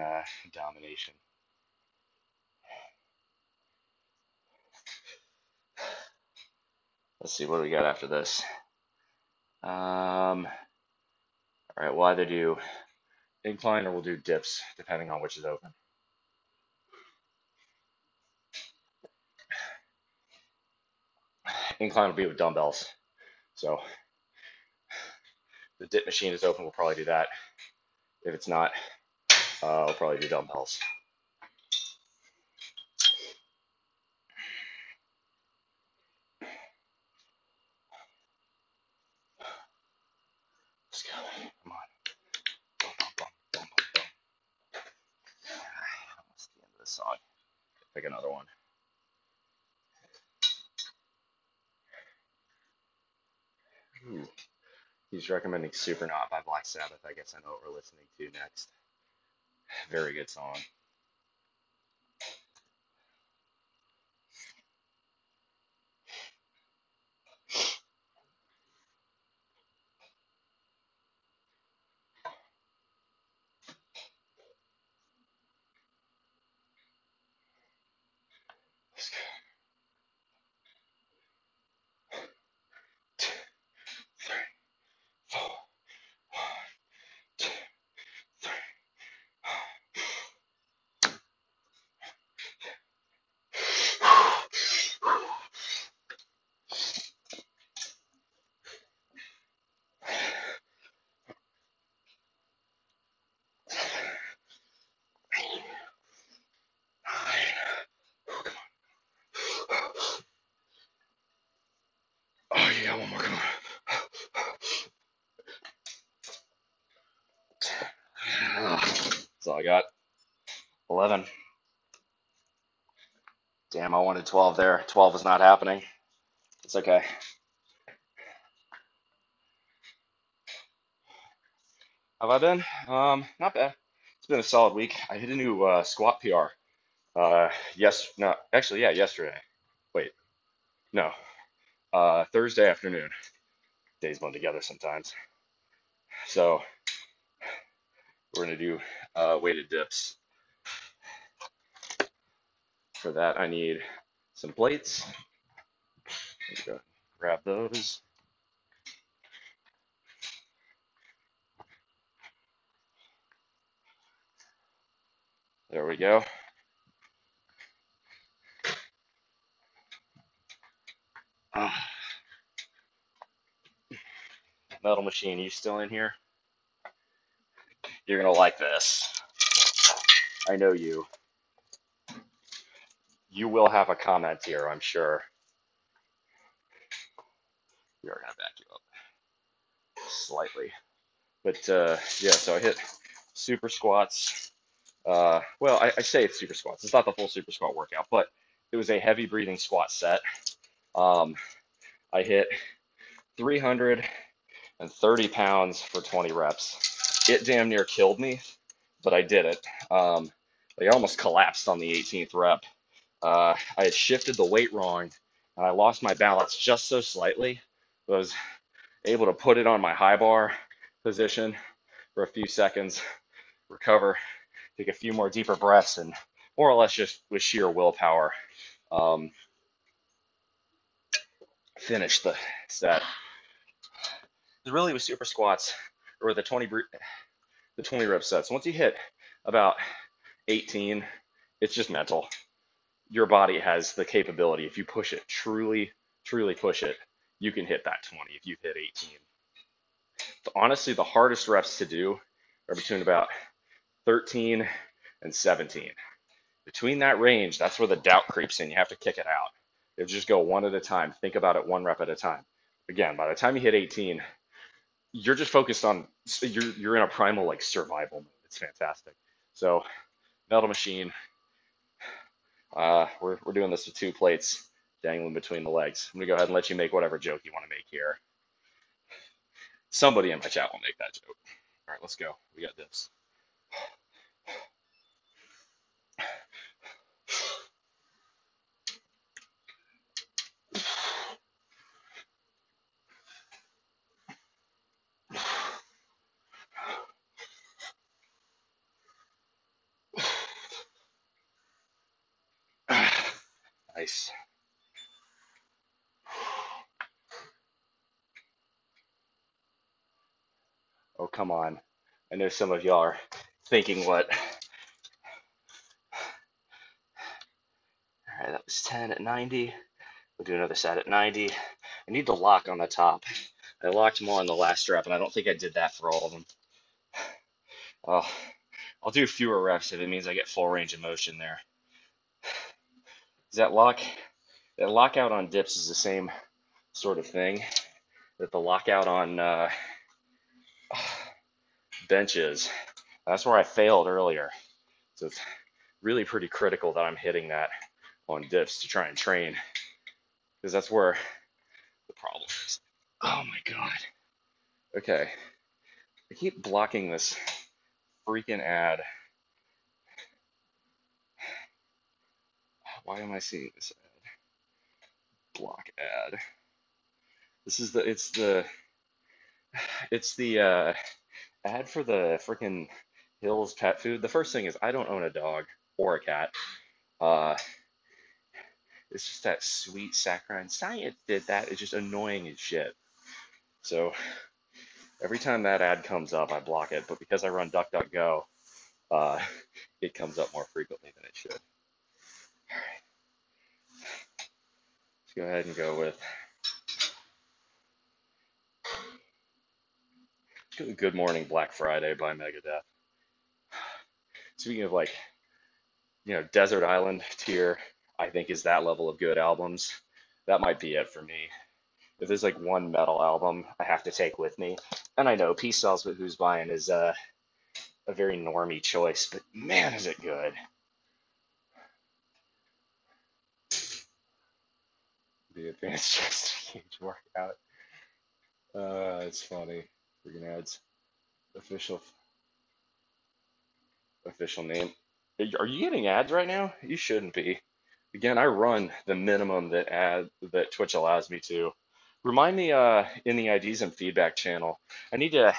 domination. Let's see, what do we got after this? All right, we'll either do incline or we'll do dips, depending on which is open. Incline will be with dumbbells. So the dip machine is open, we'll probably do that. If it's not, we'll probably do dumbbells. Let's go. Come on. Boom, boom, boom, boom, boom, boom. Almost the end of the song. Pick another one. Ooh. He's recommending Supernaut by Black Sabbath. I guess I know what we're listening to next. Very good song. Let's go. 2, 3, 4. 1, 2, 3. Oh, yeah, one more. Come on. That's all I got. 11. Damn, I wanted 12 there. 12 is not happening. It's okay. Have I been? Not bad. It's been a solid week. I hit a new squat PR. No, actually, yeah, yesterday. Wait, no, Thursday afternoon. Days blend together sometimes. So we're gonna do weighted dips. For that, I need some plates. Go grab those. There we go. Ah, Metal Machine, you still in here? You're gonna like this. I know you. You will have a comment here, I'm sure. We are gonna back you up slightly. But yeah, so I hit super squats. Well, I say it's super squats. It's not the full super squat workout, but it was a heavy breathing squat set. Um, I hit 330 pounds for 20 reps. It damn near killed me, but I did it. I almost collapsed on the 18th rep. I had shifted the weight wrong, and I lost my balance just so slightly. I was able to put it on my high bar position for a few seconds, recover, take a few more deeper breaths, and more or less just with sheer willpower, um, finish the set. Really with super squats or the 20 rep sets, once you hit about 18, it's just mental. Your body has the capability. If you push it, truly push it, you can hit that 20 if you hit 18. Honestly, the hardest reps to do are between about 13 and 17. Between that range, that's where the doubt creeps in. You have to kick it out. You have to just go one at a time. Think about it one rep at a time. Again, by the time you hit 18, you're just focused on you're in a primal like survival mode. It's fantastic. So Metal Machine, we're doing this with 2 plates dangling between the legs. I'm gonna go ahead and let you make whatever joke you want to make here. Somebody in my chat will make that joke. All right, let's go. We got this. Nice. Oh, come on. I know some of y'all are thinking what. All right, that was 10 at 90. We'll do another set at 90. I need the lock on the top. I locked more on the last rep, and I don't think I did that for all of them. I'll do fewer reps if it means I get full range of motion there. That lockout on dips is the same sort of thing that the lockout on benches. That's where I failed earlier. So it's really pretty critical that I'm hitting that on dips to try and train, because that's where the problem is. Oh my God. Okay. I keep blocking this freaking ad. Why am I seeing this ad? Block ad. This is it's the ad for the freaking Hills pet food. The first thing is I don't own a dog or a cat. Uh, it's just that sweet saccharine science did that. It's just annoying as shit. So every time that ad comes up, I block it. But because I run DuckDuckGo, uh, it comes up more frequently than it should. All right, let's go ahead and go with Good Morning Black Friday by Megadeth. Speaking of like, Desert Island tier, I think is that level of good albums. That might be it for me. If there's like one metal album I have to take with me, and I know Peace Sells But Who's Buying is a very normie choice, but man, is it good. The Advanced Chest Cage workout. It's funny. Freaking ads. Official name. Are you getting ads right now? You shouldn't be. Again, I run the minimum that Twitch allows me to. Remind me in the IDs and feedback channel. I need to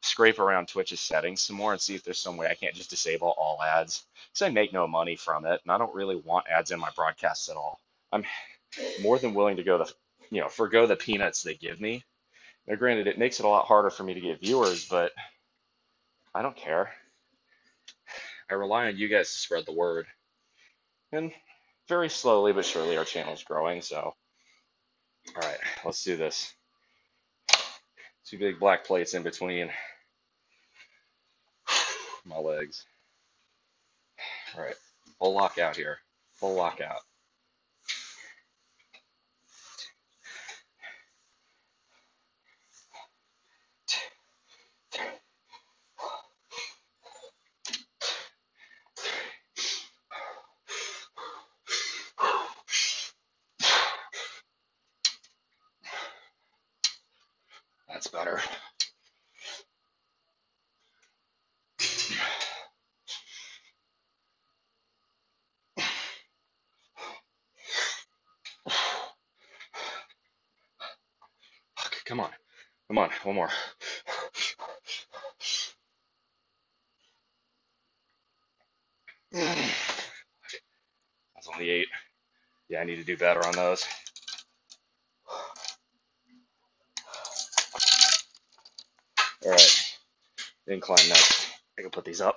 scrape around Twitch's settings some more and see if there's some way I can't just disable all ads, because I make no money from it, and I don't really want ads in my broadcasts at all. I'm more than willing to forgo the peanuts they give me. Now, granted, it makes it a lot harder for me to get viewers, but I don't care. I rely on you guys to spread the word. And very slowly but surely our channel's growing, so let's do this. Two big black plates in between my legs. All right, full lockout here. Full lockout. That's better. Come on. Come on. One more. That's only 8. Yeah, I need to do better on those. All right. Incline next. I can put these up.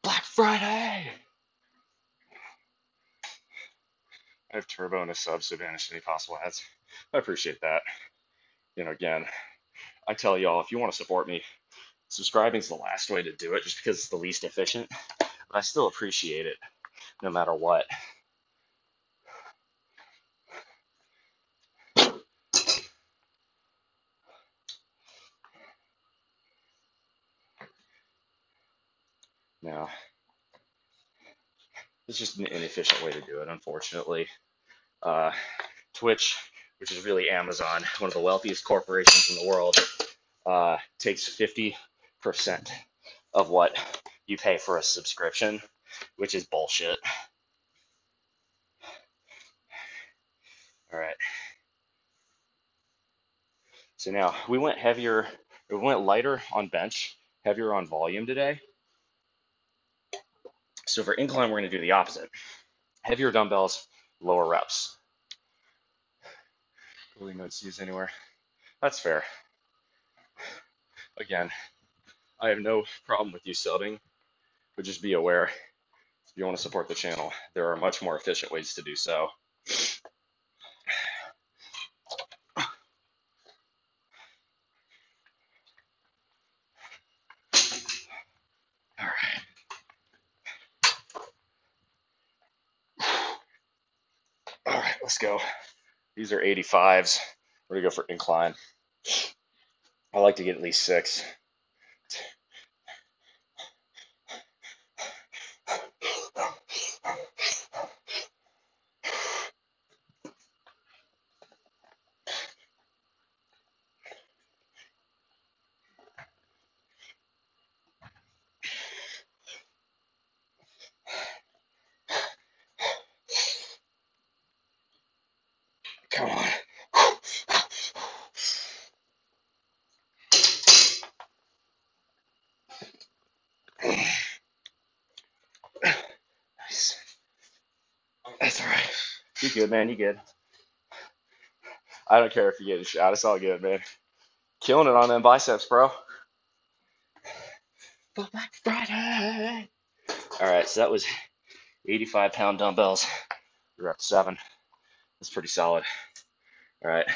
Black Friday! I have turbo and a sub, so banish any possible ads. I appreciate that. Again, I tell y'all, if you want to support me, subscribing is the last way to do it just because it's the least efficient. But I still appreciate it no matter what. Now, it's just an inefficient way to do it, unfortunately. Twitch, which is really Amazon, one of the wealthiest corporations in the world, takes 50% of what you pay for a subscription, which is bullshit. All right. So now we went lighter on bench, heavier on volume today. So for incline, we're going to do the opposite. Heavier dumbbells, lower reps. Really no C's anywhere. That's fair. Again, I have no problem with you subbing, but just be aware, if you want to support the channel, there are much more efficient ways to do so. All right. All right, let's go. These are 85s. We're going to go for incline. I like to get at least 6. Come on. Nice. That's all right. You good, man. You good. I don't care if you get a shot. It's all good, man. Killing it on them biceps, bro. Black Friday. All right, so that was 85-pound dumbbells. We're up to 7. That's pretty solid. All right.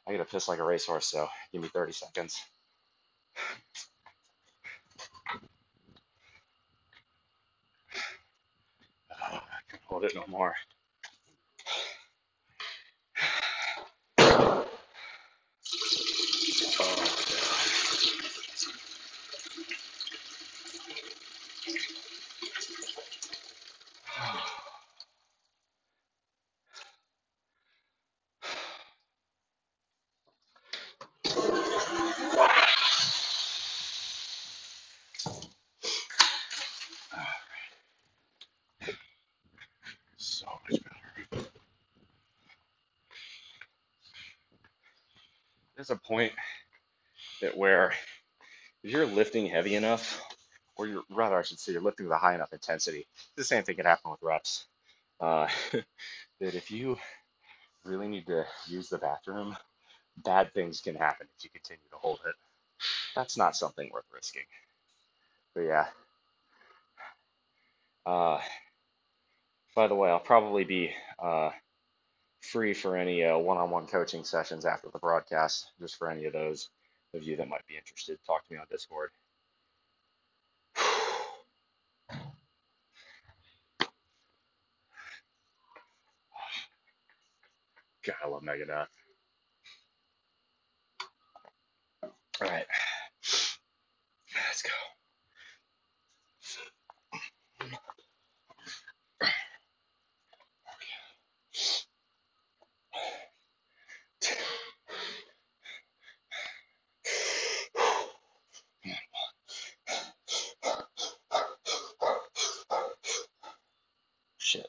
I gotta piss like a racehorse, so give me 30 seconds. Oh, I can't hold it no more. Oh, so much better. There's a point that where if you're lifting heavy enough or rather, I should say, you're lifting with a high enough intensity. The same thing can happen with reps. Uh, that if you really need to use the bathroom, bad things can happen if you continue to hold it. That's not something worth risking. But yeah. Uh, by the way, I'll probably be free for any one-on-one coaching sessions after the broadcast, just for any of those of you that might be interested. Talk to me on Discord. God, I love Megadeth. All right, let's go. Shit.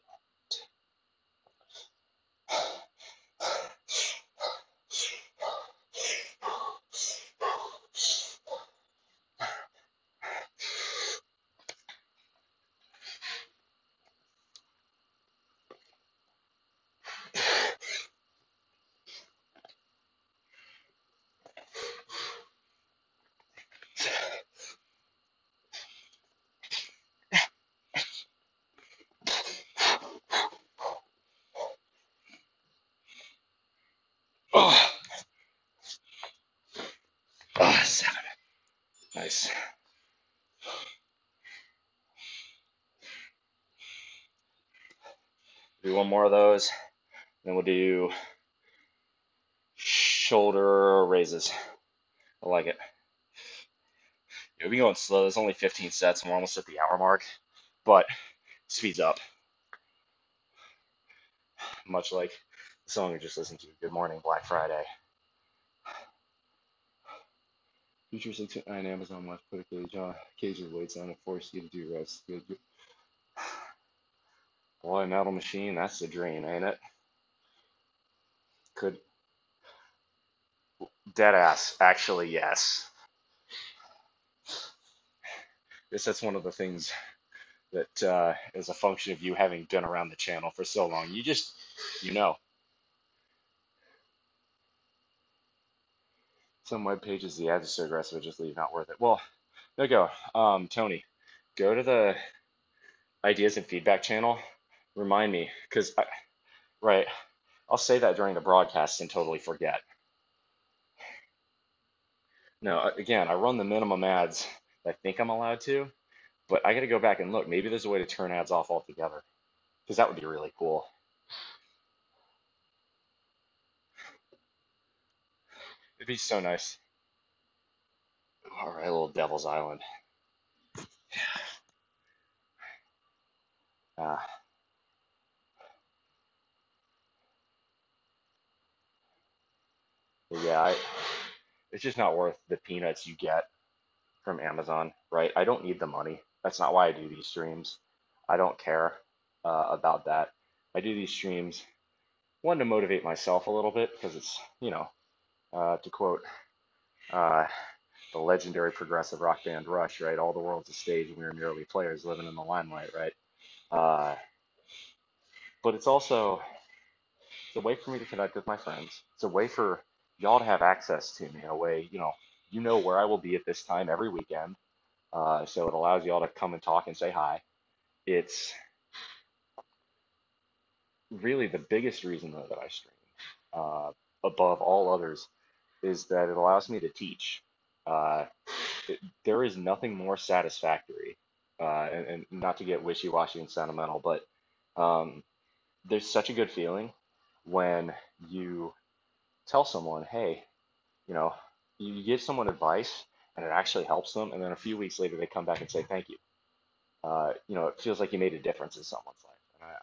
Oh, 7. Nice. Do one more of those, then we'll do shoulder raises. I like it. We've been going slow. There's only 15 sets, and we're almost at the hour mark, but speeds up. Much like the song we just listened to, Good Morning Black Friday. Future 6.9 Amazon Watch put a cage of weights on and force you to do reps. Boy, Metal Machine, that's the dream, ain't it? Could dead ass, actually, yes. Guess that's one of the things that is a function of you having been around the channel for so long. You know. Some web pages, the ads are so aggressive, just leave, not worth it. Well, there you go. Tony, go to the ideas and feedback channel. Remind me, because, right, I'll say that during the broadcast and totally forget. No, again, I run the minimum ads I think I'm allowed to, but I got to go back and look. Maybe there's a way to turn ads off altogether, because that would be really cool. It'd be so nice. All right, little Devil's Island. Uh, but yeah, it's just not worth the peanuts you get from Amazon, right? I don't need the money. That's not why I do these streams. I don't care about that. I do these streams, one, to motivate myself a little bit, because it's, to quote uh, the legendary progressive rock band Rush, right? All the world's a stage and we are merely players living in the limelight, right? Uh, but it's a way for me to connect with my friends. It's a way for y'all to have access to me in a way, where I will be at this time every weekend. So it allows y'all to come and talk and say hi. It's really the biggest reason though that I stream, above all others, is that it allows me to teach. Uh, there is nothing more satisfactory, and not to get wishy-washy and sentimental, but there's such a good feeling when you tell someone, hey, you know, you give someone advice and it actually helps them, and then a few weeks later they come back and say thank you. It feels like you made a difference in someone's life, and I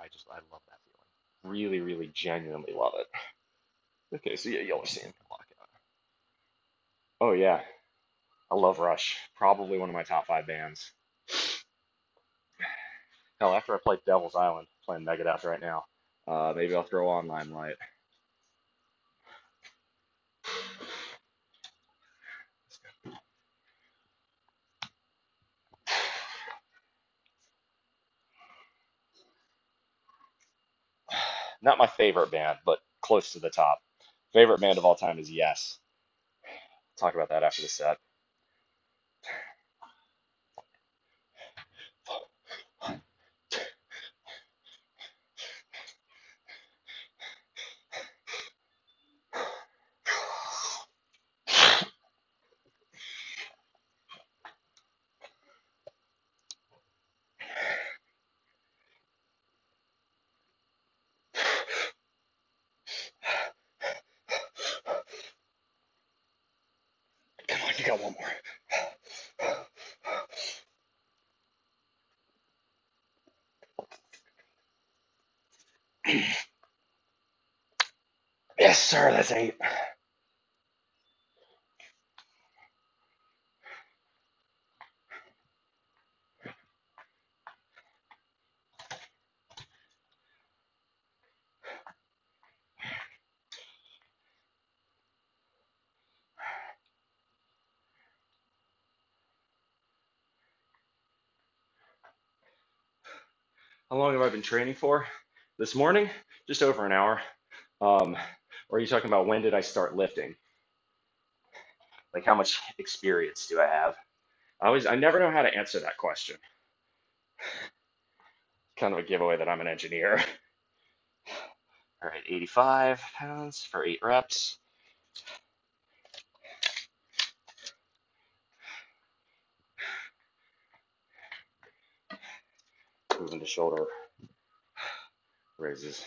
love that feeling. Really, really, genuinely love it. Okay, so yeah, y'all are seeing the clock out. Oh yeah, I love Rush. Probably one of my top 5 bands. Hell, after I play Devil's Island, playing Megadeth right now, maybe I'll throw on Limelight. Not my favorite band, but close to the top. Favorite band of all time is Yes. Talk about that after the set. Come on, you got one more. Yes, sir, that's 8. How long have I been training for? This morning, just over an hour. Um, or are you talking about when did I start lifting? Like how much experience do I have? I never know how to answer that question. Kind of a giveaway that I'm an engineer. All right, 85 pounds for 8 reps. Moving to shoulder raises.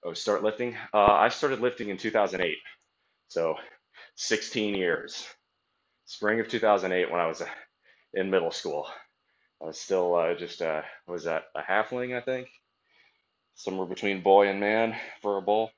Oh, start lifting? I started lifting in 2008, so 16 years. Spring of 2008 when I was in middle school. I was still was that a halfling, I think? Somewhere between boy and man for a bull.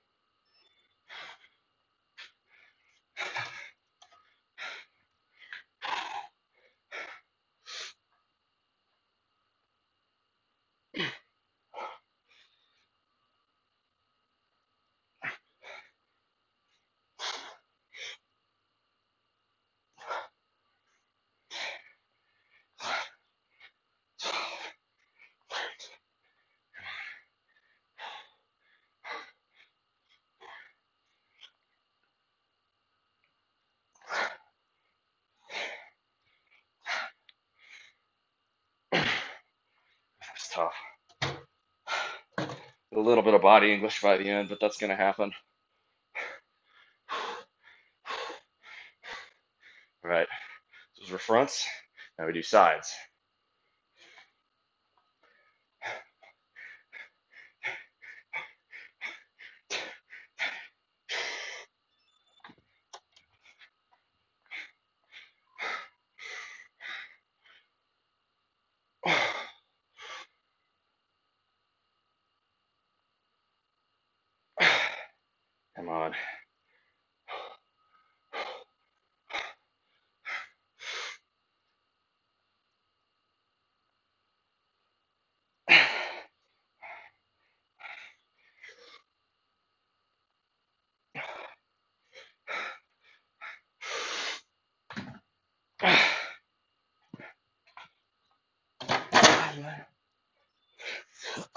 It's tough. A little bit of body English by the end, but that's going to happen. All right, those were fronts. Now we do sides. Come on.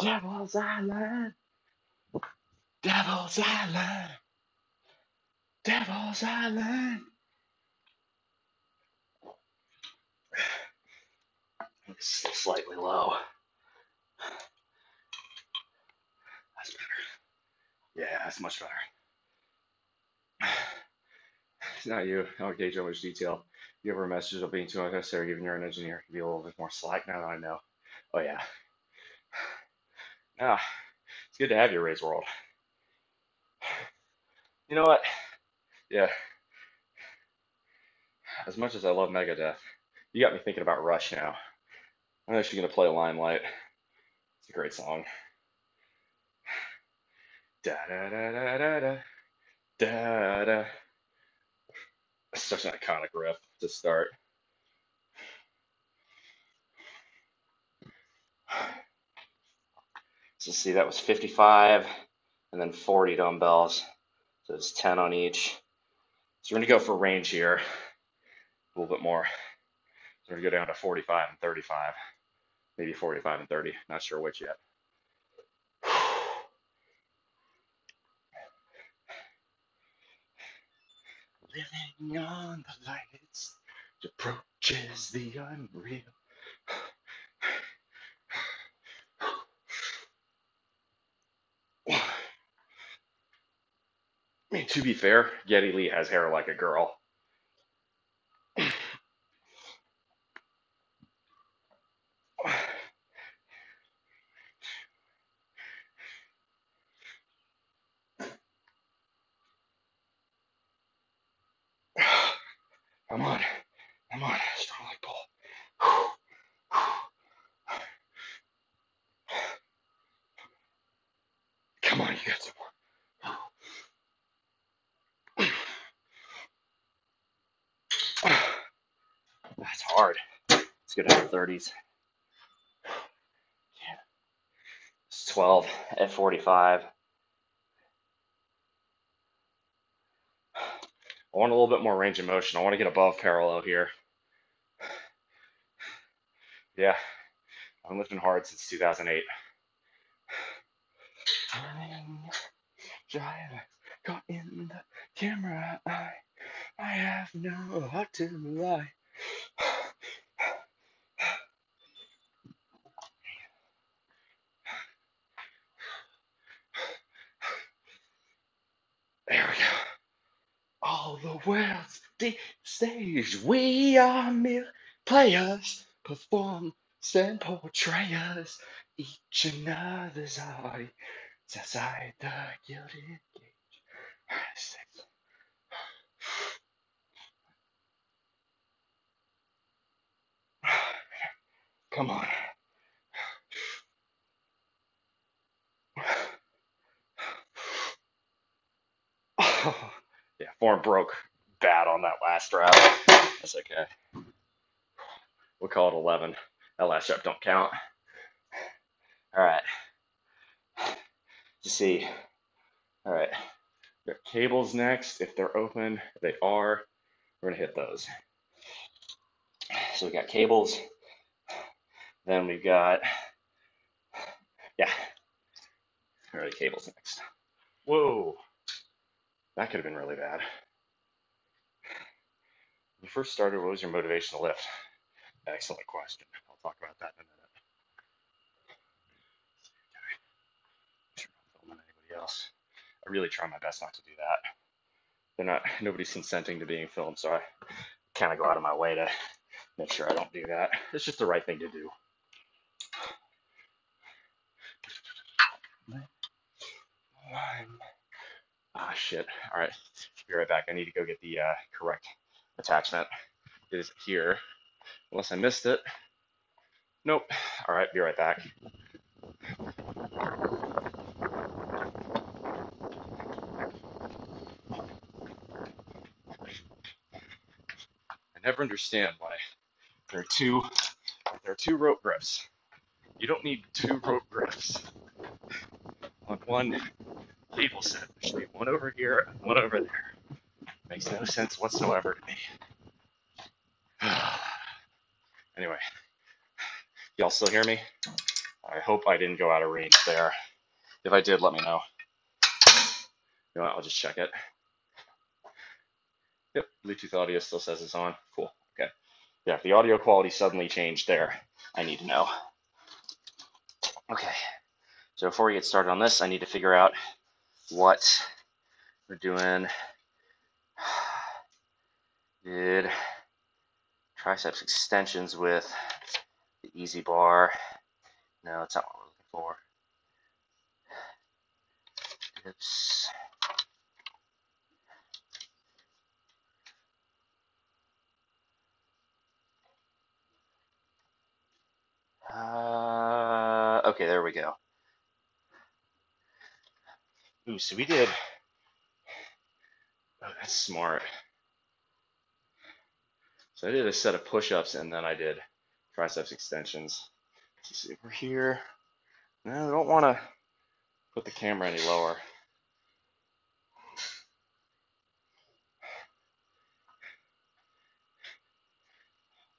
Devil's Island, Devil's Island, Devil's Island. It's still slightly low. That's better. Yeah, that's much better. It's not you. I don't gauge how much detail. You ever a message of being too unnecessary, even you're an engineer, can be a little bit more slack now that I know. Oh yeah. Ah, it's good to have you, Ray's World. You know what? Yeah, as much as I love Megadeth, you got me thinking about Rush now. I'm actually gonna play Limelight. It's a great song. Da da da da da da da da. It's such an iconic riff to start. So see, that was 55 and then 40 dumbbells. So it's 10 on each. So we're gonna go for range here, a little bit more. So we're gonna go down to 45 and 35, maybe 45 and 30. Not sure which yet. living on the lights, approaches the unreal. I mean, to be fair, Geddy Lee has hair like a girl. Come on, come on, strong like bull. Come on, you got some more. That's hard. Let's get out of the 30s. It's 12 at 45. I want a little bit more range of motion. I want to get above parallel here. Yeah, I've been lifting hard since 2008. Drive, caught in the camera eye. I have no heart to lie. There we go. All the world's stage. We are mere players, perform and portray us. Each another's audience outside the gilded cage. Come on. Oh, yeah, form broke bad on that last rep. That's okay. We'll call it 11. That last rep don't count. All right. You see. All right. We got cables next. If they're open, they are. We're gonna hit those. So we got cables. Then we've got, yeah. All right, cables next. Whoa. That could have been really bad. When you first started, what was your motivation to lift? Excellent question. I'll talk about that in a minute. Make sure I'm not filming anybody else. I really try my best not to do that. Nobody's consenting to being filmed, so I kind of go out of my way to make sure I don't do that. It's just the right thing to do. Ah, shit. All right, be right back. I need to go get the correct attachment. It is here, unless I missed it. Nope. All right, be right back. I never understand why there are two rope grips. You don't need two rope grips on one cable set. There should be one over here and one over there. Makes no sense whatsoever to me. Anyway, y'all still hear me? I hope I didn't go out of range there. If I did, let me know. You know what, I'll just check it. Yep, Bluetooth audio still says it's on. Cool, okay. Yeah, if the audio quality suddenly changed there, I need to know. Okay, so before we get started on this, I need to figure out what we're doing. Did triceps extensions with the easy bar. No, that's not what we're looking for. Dips. Okay, there we go. Ooh, so we did. Oh, that's smart. So I did a set of push-ups and then I did triceps extensions. Let's see, we're here. No, I don't want to put the camera any lower.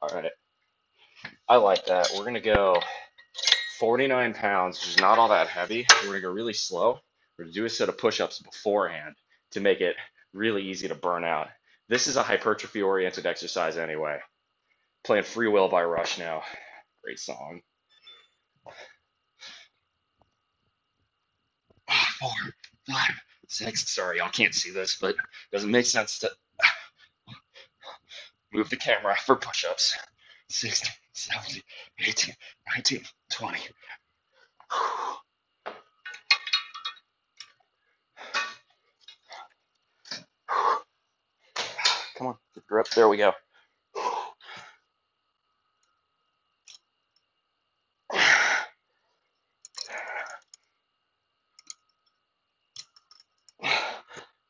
All right, I like that. We're gonna go 49 pounds, which is not all that heavy. We're gonna go really slow. We're gonna do a set of push-ups beforehand to make it really easy to burn out. This is a hypertrophy-oriented exercise anyway. Playing Free Will by Rush now. Great song. 4, 5, 6. Sorry, y'all can't see this, but it doesn't make sense to move the camera for push-ups. 16, 17, 18, 19, 20. Come on, get the grip. There we go.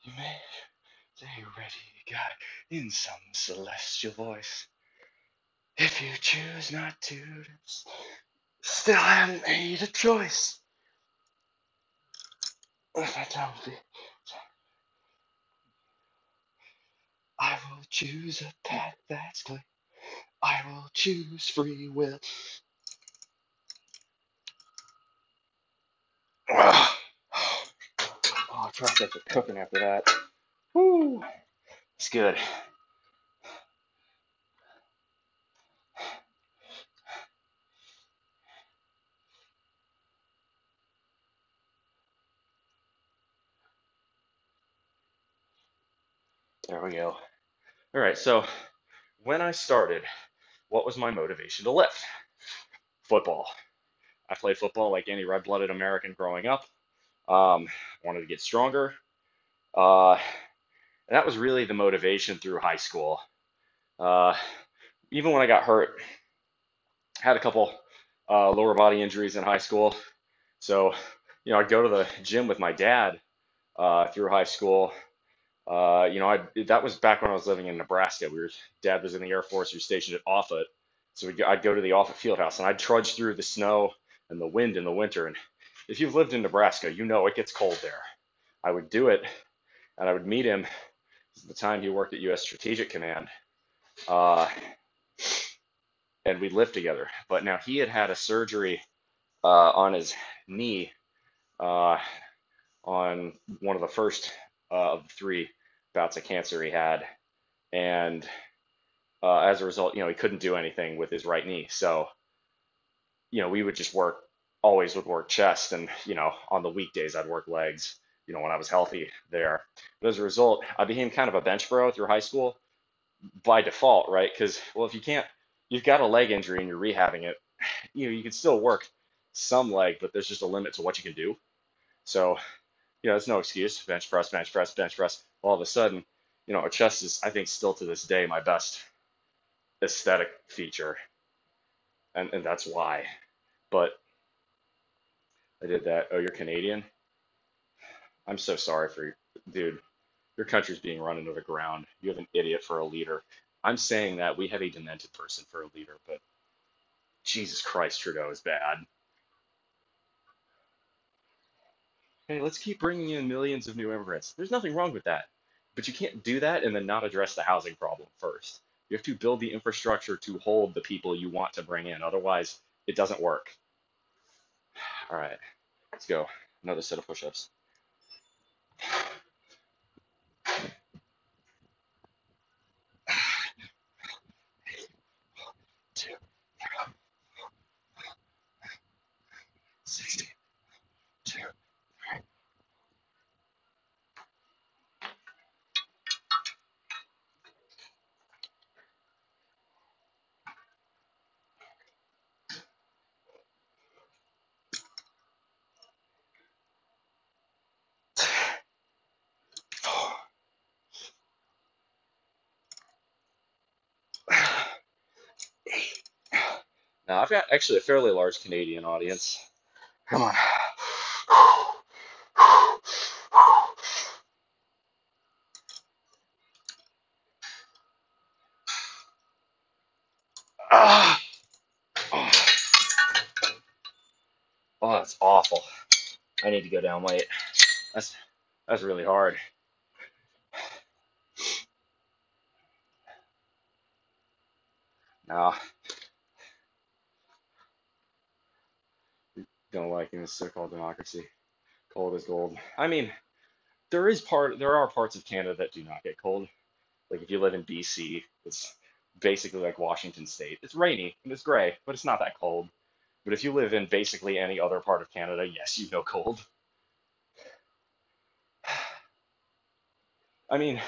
You may say ready, God, in some celestial voice. If you choose not to, still haven't made a choice. If I don't be, I will choose a path that's clear. I will choose free will. Oh, chopsticks are cooking after that. Woo! It's good. There we go. All right, so when I started, what was my motivation to lift? Football. I played football like any red-blooded American growing up. Wanted to get stronger. Uh, and that was really the motivation through high school. Uh, Even when I got hurt, had a couple lower body injuries in high school. So, I'd go to the gym with my dad through high school. That was back when I was living in Nebraska. Dad was in the Air Force. We were stationed at Offutt. So I'd go to the Offutt Fieldhouse and I'd trudge through the snow and the wind in the winter. And if you've lived in Nebraska, you know it gets cold there. I would do it and I would meet him at the time he worked at U.S. Strategic Command. Uh, and we'd live together. But now he had had a surgery on his knee uh, on one of the first of the 3 bouts of cancer he had, and as a result, he couldn't do anything with his right knee. So, we would just always would work chest, and on the weekdays I'd work legs. When I was healthy there. But as a result, I became kind of a bench bro through high school by default, right? Because if you've got a leg injury and you're rehabbing it, you can still work some leg, but there's just a limit to what you can do. So, it's no excuse. Bench press, bench press, bench press. All of a sudden, a chest is, I think, still to this day, my best aesthetic feature. And that's why. But I did that. Oh, you're Canadian? I'm so sorry for you. Dude, your country's being run into the ground. You have an idiot for a leader. I'm saying that we have a demented person for a leader, but Jesus Christ, Trudeau is bad. Hey, let's keep bringing in millions of new immigrants. There's nothing wrong with that. But you can't do that and then not address the housing problem first. You have to build the infrastructure to hold the people you want to bring in. Otherwise, it doesn't work. All right, let's go. Another set of push-ups. Two, 16, 2, 3. Now, I've got actually a fairly large Canadian audience. Come on. Ah, oh, oh, that's awful. I need to go down weight. That's that's really hard. No, don't like in this so-called democracy. Cold is gold. I mean, there are parts of Canada that do not get cold. Like if you live in BC, it's basically like Washington State. It's rainy and it's gray, but it's not that cold. But if you live in basically any other part of Canada, yes, you know cold. I mean,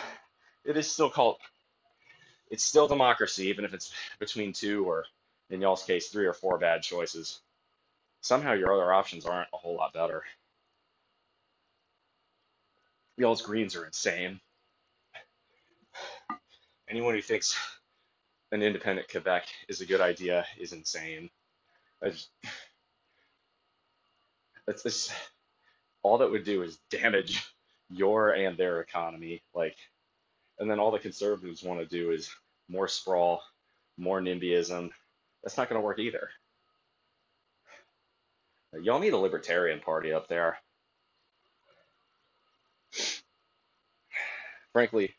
it is still called, it's still democracy, even if it's between two or, in y'all's case, three or four bad choices. Somehow your other options aren't a whole lot better. Y'all's greens are insane. Anyone who thinks an independent Quebec is a good idea is insane. It's, it's this, all that would do is damage your and their economy. Like, and then all the conservatives want to do is more sprawl, more NIMBYism. That's not going to work either. Y'all need a libertarian party up there. Frankly,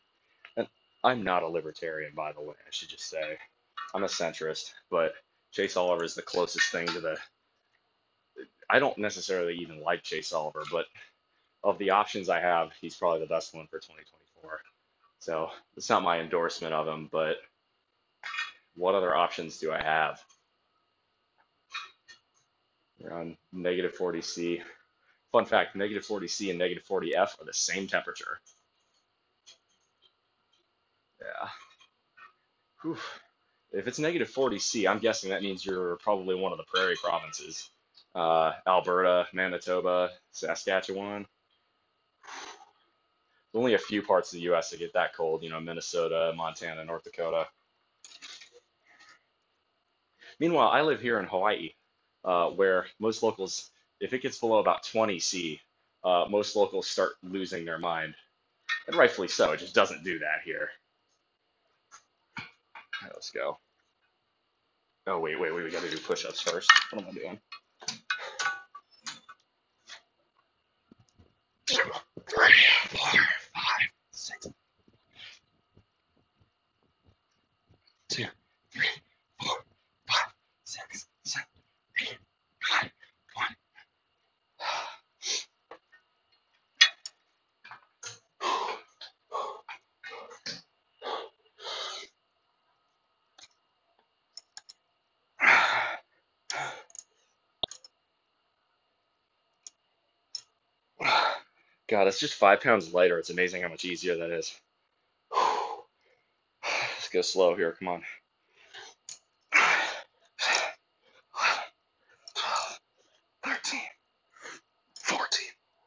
and I'm not a libertarian, by the way, I should just say. I'm a centrist, but Chase Oliver is the closest thing to the. I don't necessarily even like Chase Oliver, but of the options I have, he's probably the best one for 2024. So it's not my endorsement of him, but what other options do I have? We're on negative 40C. Fun fact, negative 40C and negative 40F are the same temperature. Yeah. Whew. If it's negative 40C, I'm guessing that means you're probably one of the prairie provinces. Alberta, Manitoba, Saskatchewan. Only a few parts of the U.S. that get that cold, Minnesota, Montana, North Dakota. Meanwhile, I live here in Hawaii, where most locals, if it gets below about 20 C, most locals start losing their mind. And rightfully so, it just doesn't do that here. Right, let's go. Oh, wait, we gotta do push-ups first. What am I doing? 2, 3, 4, 5, 6. 2, 3, 4, 5, 6, 7, 8, 9, 1. God, it's just 5 pounds lighter. It's amazing how much easier that is. Let's go slow here. Come on. 13, 14.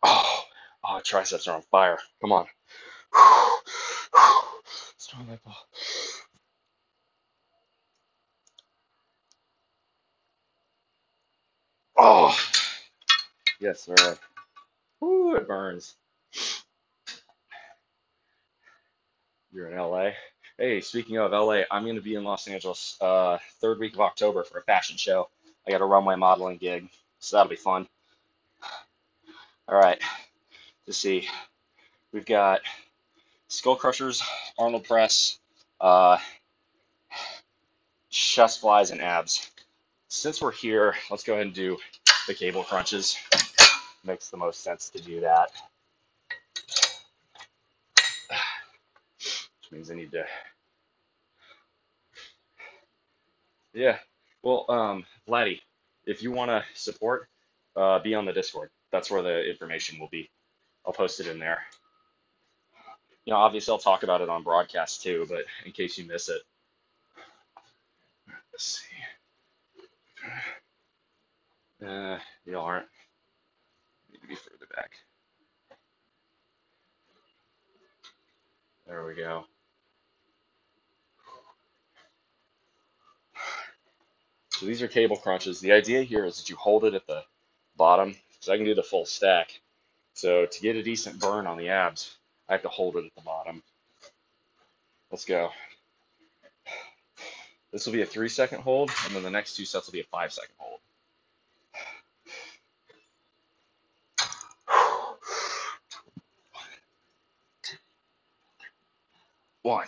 Oh, triceps are on fire. Come on. Strong leg ball. Oh, yes, sir. Ooh, it burns. You're in LA. Hey, speaking of LA, I'm going to be in Los Angeles third week of October for a fashion show. I got a runway modeling gig, so that'll be fun. All right, let's see. We've got skull crushers, Arnold press, uh, chest flies, and abs. Since we're here, let's go ahead and do the cable crunches. Makes the most sense to do that. Which means I need to. Yeah. Well, Vladdy, if you want to support, be on the Discord. That's where the information will be. I'll post it in there. Obviously I'll talk about it on broadcast too, but in case you miss it. Let's see. You aren't. Need to be further back. There we go. So these are cable crunches. The idea here is that you hold it at the bottom, so I can do the full stack. So to get a decent burn on the abs, I have to hold it at the bottom. Let's go. This will be a 3-second hold, and then the next 2 sets will be a 5-second hold. 1,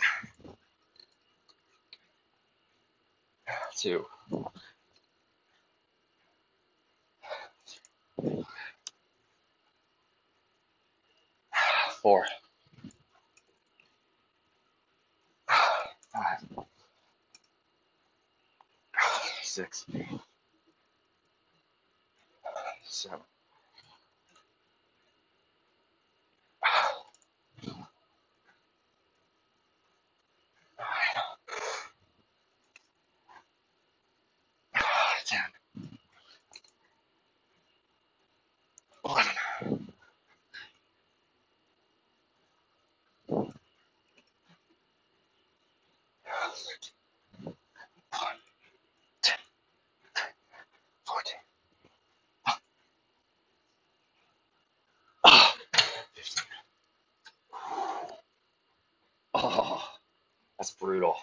2, 4, 6, 7. Ten, 11, 10, 14. Oh, 15. Oh, that's brutal.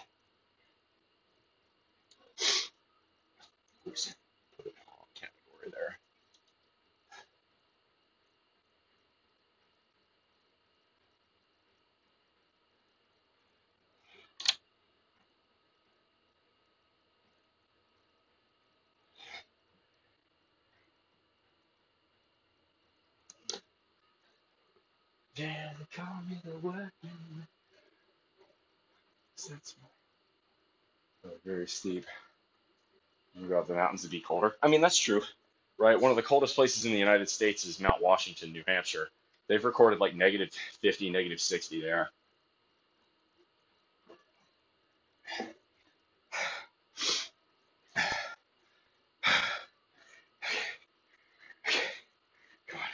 Oops. Put it in the wrong category there. Yeah, they call me the working. That's very steep. You go up the mountains to be colder. I mean, that's true, right? One of the coldest places in the United States is Mount Washington, New Hampshire. They've recorded like -50, -60 there. Come on.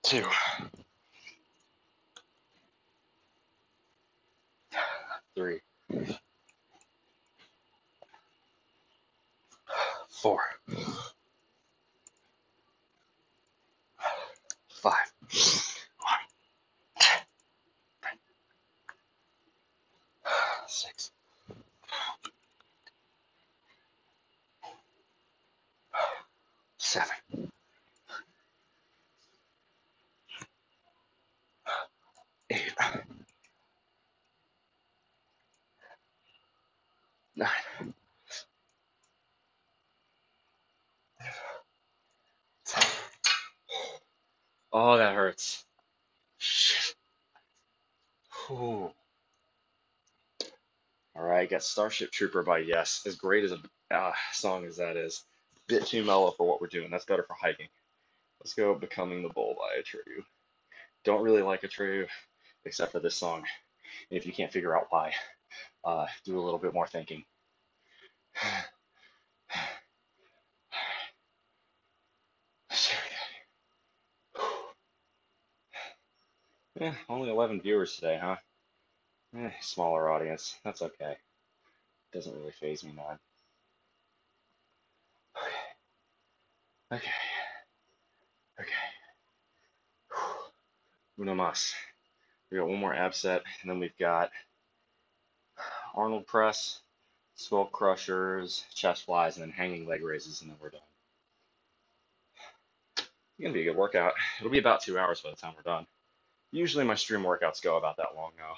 2, 3, 4, 5, 6, 7, 8, 9. Oh, that hurts. Shit. Whew. All right, got Starship Trooper by Yes. As great as a song as that is, bit too mellow for what we're doing. That's better for hiking. Let's go Becoming the Bull by Atreyu. Don't really like Atreyu, except for this song. And if you can't figure out why, do a little bit more thinking. Only 11 viewers today, huh? Smaller audience. That's okay. Doesn't really faze me none. Okay. Okay. Uno mas. We got one more ab set, and then we've got Arnold press, skull crushers, chest flies, and then hanging leg raises, and then we're done. It's gonna be a good workout. It'll be about 2 hours by the time we're done. Usually my stream workouts go about that long now.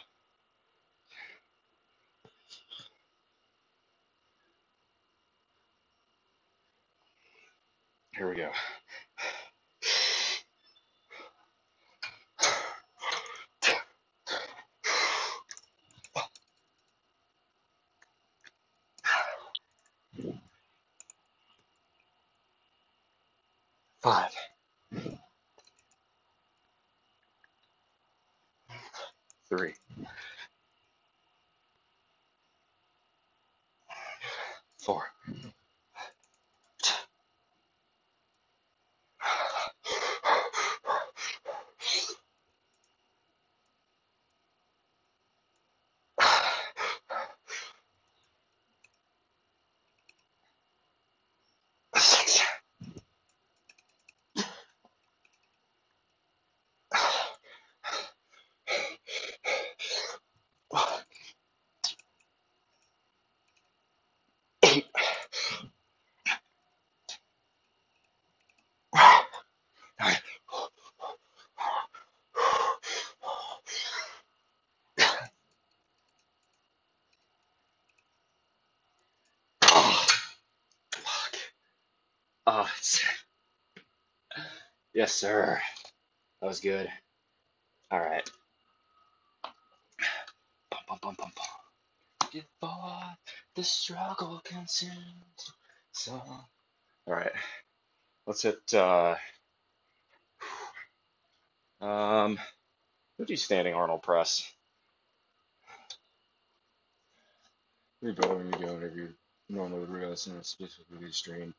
Here we go. 5, 3, 4, 6, 8, Oh, yes, sir. That was good. All right. Bum, bum, bum, bum, bum. Before the struggle consumes. So, all right. Let's hit. Um, we'll do standing Arnold press. Rebuilding, whatever you normally would realize in a specific stream.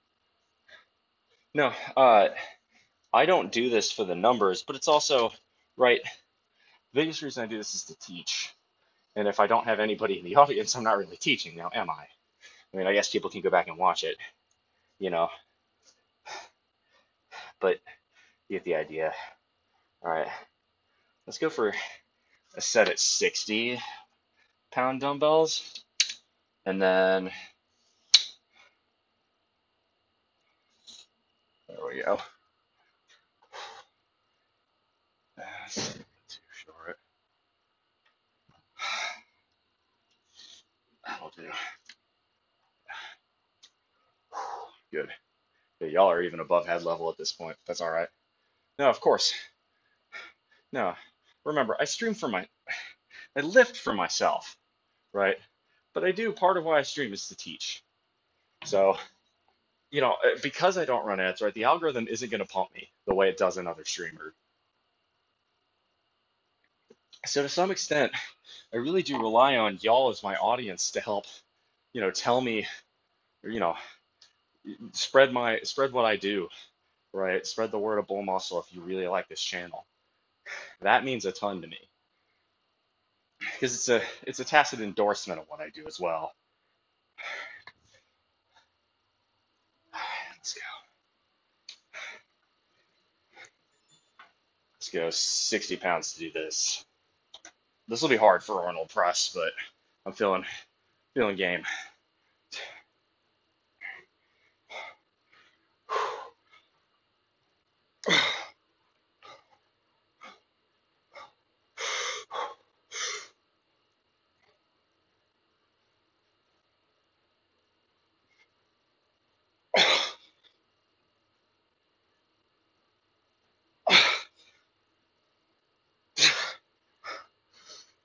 No, I don't do this for the numbers, but it's also right. The biggest reason I do this is to teach. And if I don't have anybody in the audience, I'm not really teaching now, am I? I mean, I guess people can go back and watch it, you know, but you get the idea. All right, let's go for a set at 60-pound dumbbells. And then, there we go. That's too short. That'll do. Good. Yeah, y'all are even above head level at this point. That's all right. No, of course. No. Remember, I lift for myself, right? But I do, part of why I stream is to teach. So, because I don't run ads, right, the algorithm isn't going to pump me the way it does another streamer. So to some extent, I really do rely on y'all as my audience to help, tell me, you know, spread what I do, right? Spread the word of BullMuscle if you really like this channel. That means a ton to me because it's a tacit endorsement of what I do as well. Let's go. Let's go 60 pounds to do this. This will be hard for Arnold press, but I'm feeling game.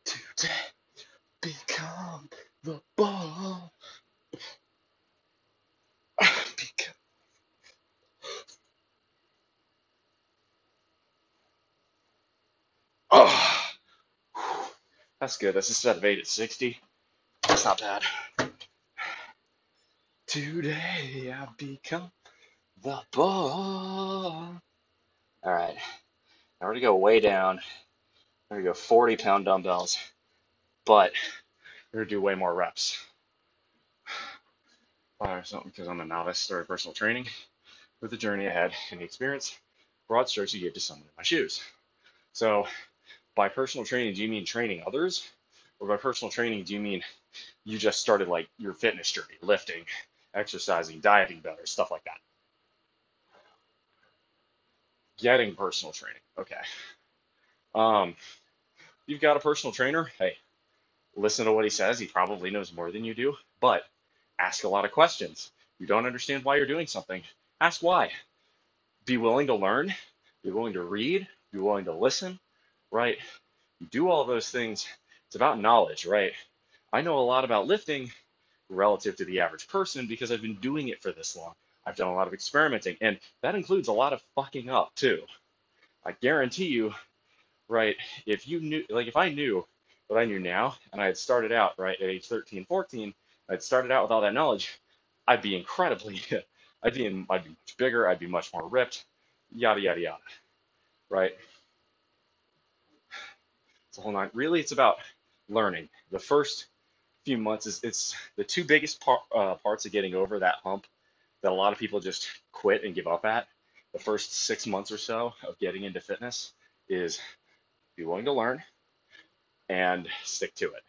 Today become the ball. Oh, that's good. That's a set of 8 at 60. That's not bad. Today I've become the ball. All right. Now we're going to go way down. We're going to go 40-pound dumbbells, but we're going to do way more reps. Or something because I'm a novice, started personal training with the journey ahead and the experience. Broad strokes you give to someone in my shoes. So by personal training, do you mean training others? Or by personal training, do you mean you just started like your fitness journey, lifting, exercising, dieting better, stuff like that? Getting personal training. Okay. You've got a personal trainer. Hey, listen to what he says. He probably knows more than you do, but ask a lot of questions. You don't understand why you're doing something. Ask why. Be willing to learn. Be willing to read. Be willing to listen, right? You do all those things. It's about knowledge, right? I know a lot about lifting relative to the average person because I've been doing it for this long. I've done a lot of experimenting, and that includes a lot of fucking up too. I guarantee you, right, if I knew what I knew now, and I had started out, right, at age 13, 14, I'd started out with all that knowledge, I'd be incredibly, I'd be much bigger, I'd be much more ripped, yada, yada, yada, right? So hold on, really, it's about learning. The first few months it's the two biggest parts of getting over that hump that a lot of people just quit and give up at. The first 6 months or so of getting into fitness is be willing to learn and stick to it.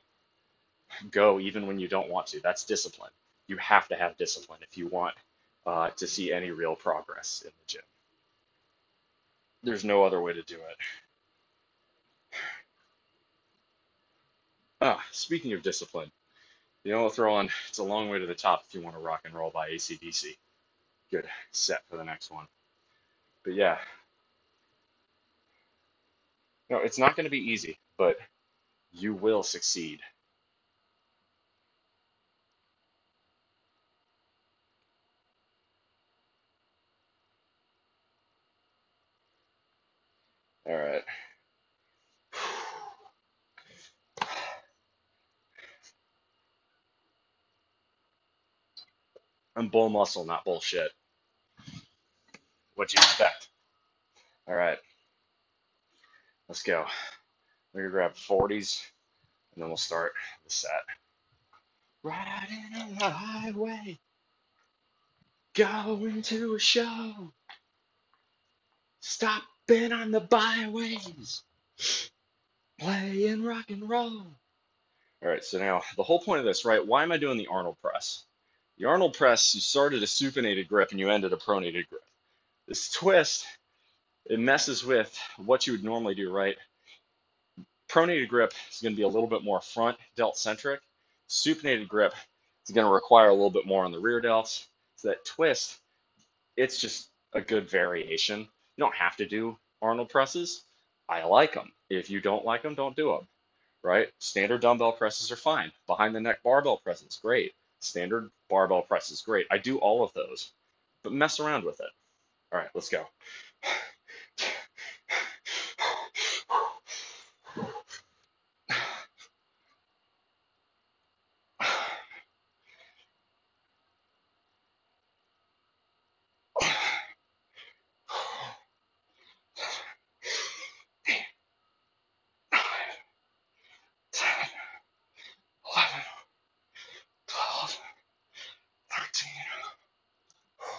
Go even when you don't want to. That's discipline. You have to have discipline if you want to see any real progress in the gym. There's no other way to do it. Speaking of discipline, I'll throw on It's a Long Way to the Top if you want to rock and roll by AC/DC. good set for the next one. But yeah, no, it's not going to be easy, but you will succeed. All right. I'm BullMuscle, not bullshit. What'd you expect? All right, let's go. We're gonna grab 40s, and then we'll start the set. Riding on the highway, going to a show, stopping on the byways, playing rock and roll. All right, so now the whole point of this, right? Why am I doing the Arnold press? The Arnold press, you started a supinated grip and you ended a pronated grip. This twist, it messes with what you would normally do, right? Pronated grip is going to be a little bit more front delt centric. Supinated grip is going to require a little bit more on the rear delts. So that twist, it's just a good variation. You don't have to do Arnold presses. I like them. If you don't like them, don't do them, right? Standard dumbbell presses are fine. Behind the neck barbell presses, great. Standard barbell presses, great. I do all of those, but mess around with it. All right, let's go.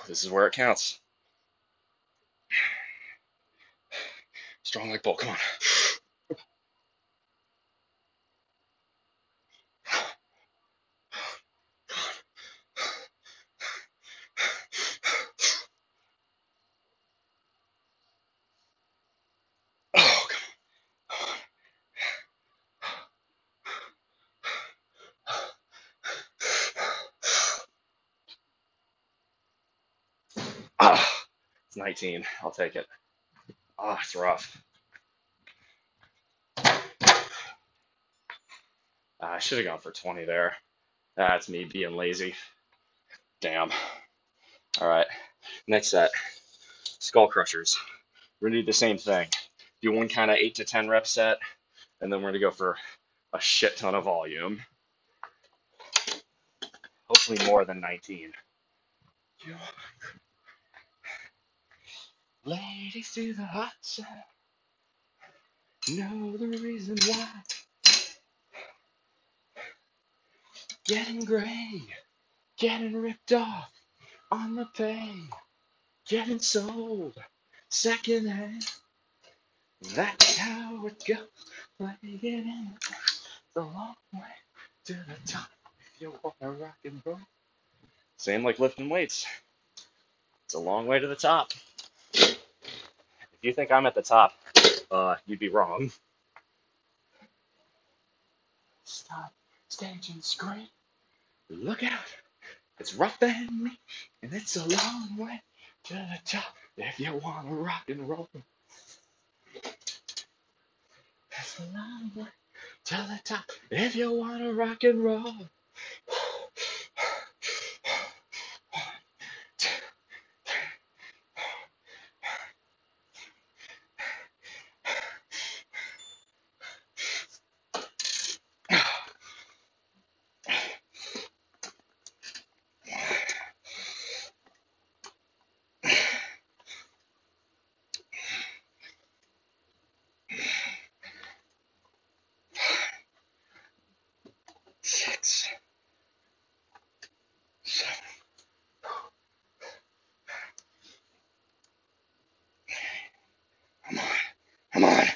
This is where it counts. Strong like bull, come on. Oh, ah, it's 19. I'll take it. Ah, it's rough. I should have gone for 20 there. That's me being lazy. Damn. All right. Next set. Skull crushers. We're gonna do the same thing. Do one kind of 8 to 10 rep set, and then we're gonna go for a shit ton of volume. Hopefully more than 19. Ladies to the hot side. Know the reason why. Getting gray. Getting ripped off on the pay. Getting sold. Second hand. That's how it goes. Playing in the long way to the top. If you want to rock and roll. Same like lifting weights. It's a long way to the top. If you think I'm at the top, you'd be wrong. Stop, stage and scream. Look out. It's rough and me, and it's a long way to the top. If you want to rock and roll. It's a long way to the top. If you want to rock and roll. Six, seven. Come on, come on.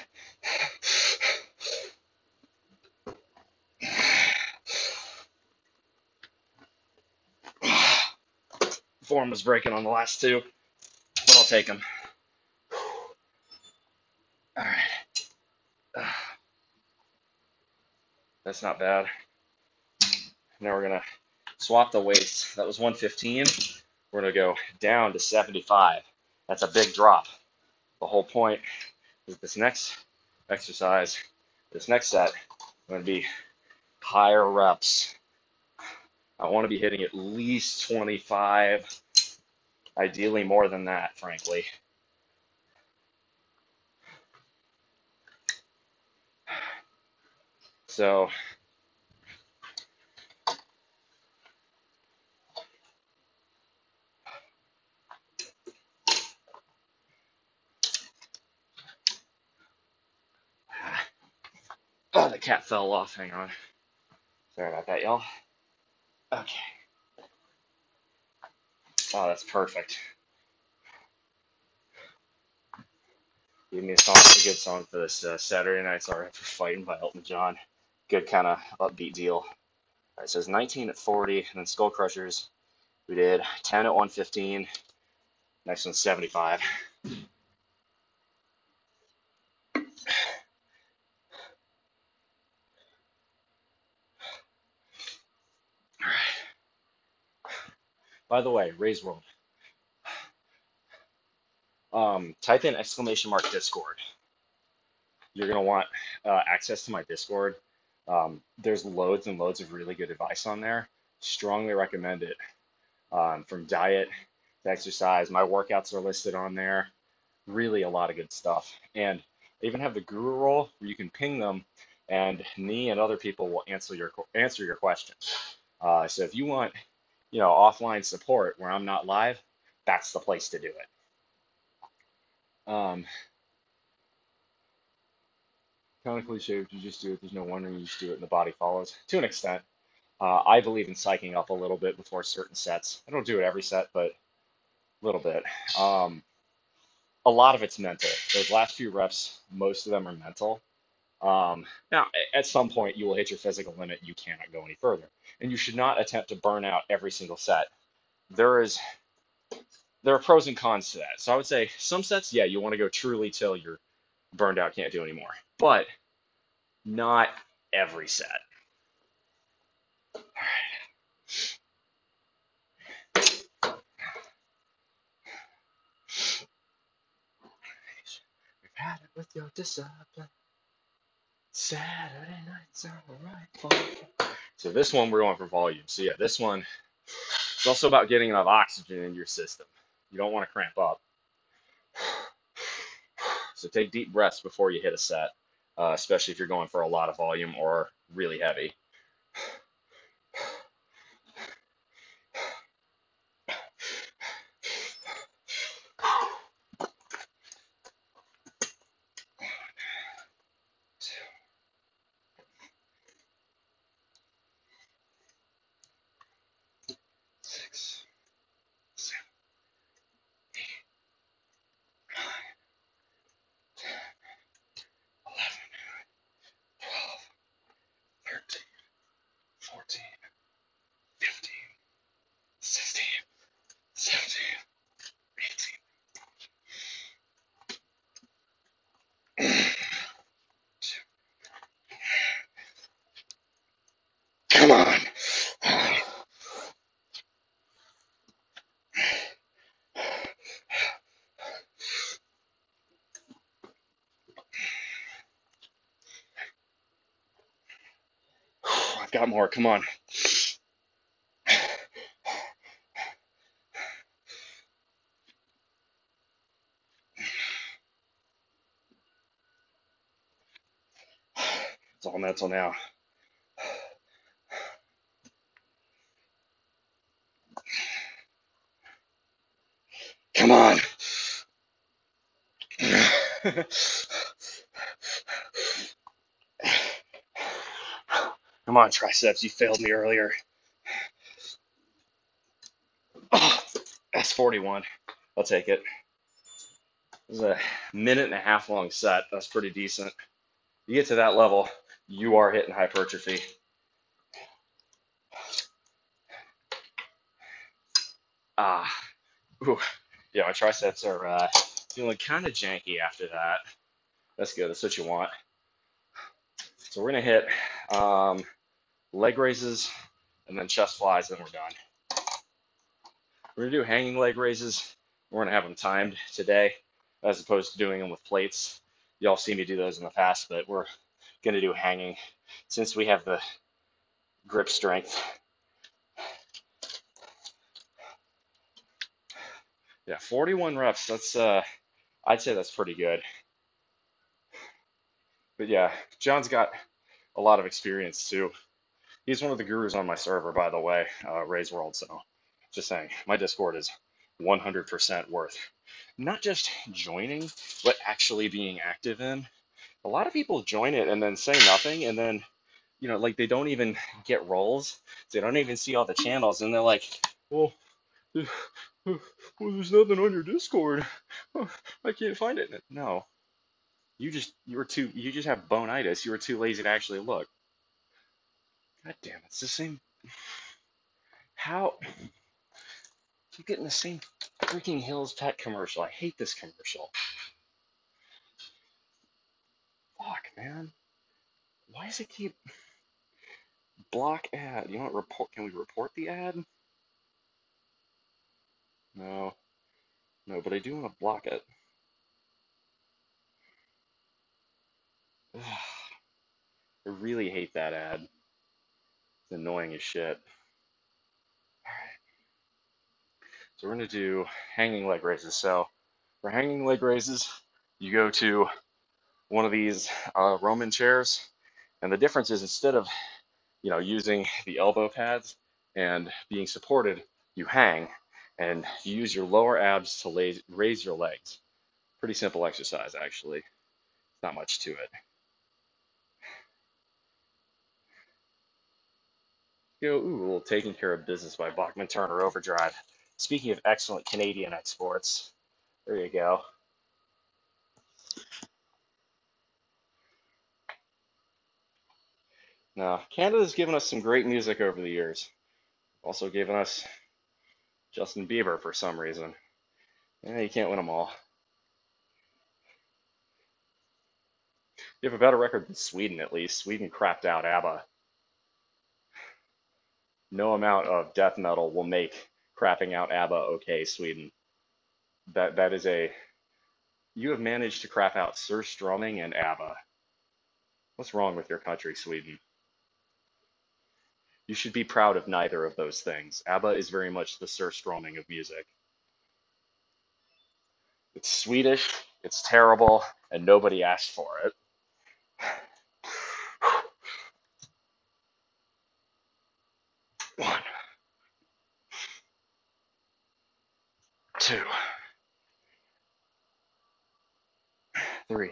Form was breaking on the last two, but I'll take them. All right. That's not bad. Now we're gonna swap the weights. That was 115. we're going to go down to 75. That's a big drop. The whole point is this next exercise, this next set, I'm going to be higher reps. I want to be hitting at least 25, ideally more than that, frankly. So oh, the cat fell off. Hang on. Sorry about that, y'all. Okay. Oh, that's perfect. Give me a song, a good song for this Saturday Night Sorry for Fighting by Elton John. Good kind of upbeat deal. All right, so it's 19 at 40, and then Skull Crushers. We did 10 at 115. Next one's 75. All right. By the way, Ray's World. Type in !Discord. You're gonna want access to my Discord. There's loads and loads of really good advice on there. Strongly recommend it. From diet to exercise, my workouts are listed on there. Really a lot of good stuff. And I even have the guru role where you can ping them, and me and other people will answer your questions. So if you want, offline support where I'm not live, that's the place to do it. Um, Kind of cliche, if you just do it, there's no wonder you just do it and the body follows. To an extent, I believe in psyching up a little bit before certain sets. I don't do it every set, but a little bit. A lot of it's mental. Those last few reps, most of them are mental. Now, at some point, you will hit your physical limit. You cannot go any further, and you should not attempt to burn out every single set. There are pros and cons to that. So I would say some sets, yeah, you want to go truly till you're burned out, can't do anymore, but not every set. All right. We've had it with your discipline. Saturday nights are right. So this one we're going for volume. So yeah, this one it's also about getting enough oxygen in your system. You don't want to cramp up. So take deep breaths before you hit a set, especially if you're going for a lot of volume or really heavy. Come on. I've got more. Come on. It's all mental now. Come on. Come on, triceps. You failed me earlier. Oh, that's 41. I'll take it. It was a minute and a half long set. That's pretty decent. You get to that level, you are hitting hypertrophy. Ooh. Yeah, my triceps are feeling kind of janky after that. That's good. That's what you want. So we're gonna hit leg raises and then chest flies, and we're done. We're gonna do hanging leg raises. We're gonna have them timed today, as opposed to doing them with plates. Y'all see me do those in the past, but we're gonna do hanging since we have the grip strength. Yeah, 41 reps. That's I'd say that's pretty good. But yeah, John's got a lot of experience too. He's one of the gurus on my server, by the way, Ray's World. So just saying, my Discord is 100% worth not just joining, but actually being active in. A lot of people join it and then say nothing, and then like they don't even get roles. They don't even see all the channels, and they're like, "Well, there's, well, there's nothing on your Discord. I can't find it." No, you just have bonitis. You were too lazy to actually look. God damn, it's the same. How keep getting the same freaking Hills Pet commercial? I hate this commercial. Fuck, man. Why does it keep block ad? You want report? Can we report the ad? No, no, but I do want to block it. Ugh, I really hate that ad. It's annoying as shit. Alright, so we're gonna do hanging leg raises. So for hanging leg raises, you go to one of these Roman chairs, and the difference is instead of using the elbow pads and being supported, you hang and you use your lower abs to raise your legs. Pretty simple exercise, actually. Not much to it. Ooh, a little taking care of business by Bachman Turner Overdrive. Speaking of excellent Canadian exports, there you go. Now, Canada's given us some great music over the years. Also given us Justin Bieber for some reason. You can't win them all. You have a better record than Sweden, at least. Sweden crapped out ABBA. No amount of death metal will make crapping out ABBA okay, Sweden. That is a you have managed to crap out Surströmming and ABBA. What's wrong with your country, Sweden? You should be proud of neither of those things. ABBA is very much the Surströmming of music. It's Swedish, it's terrible, and nobody asked for it. One, two, three,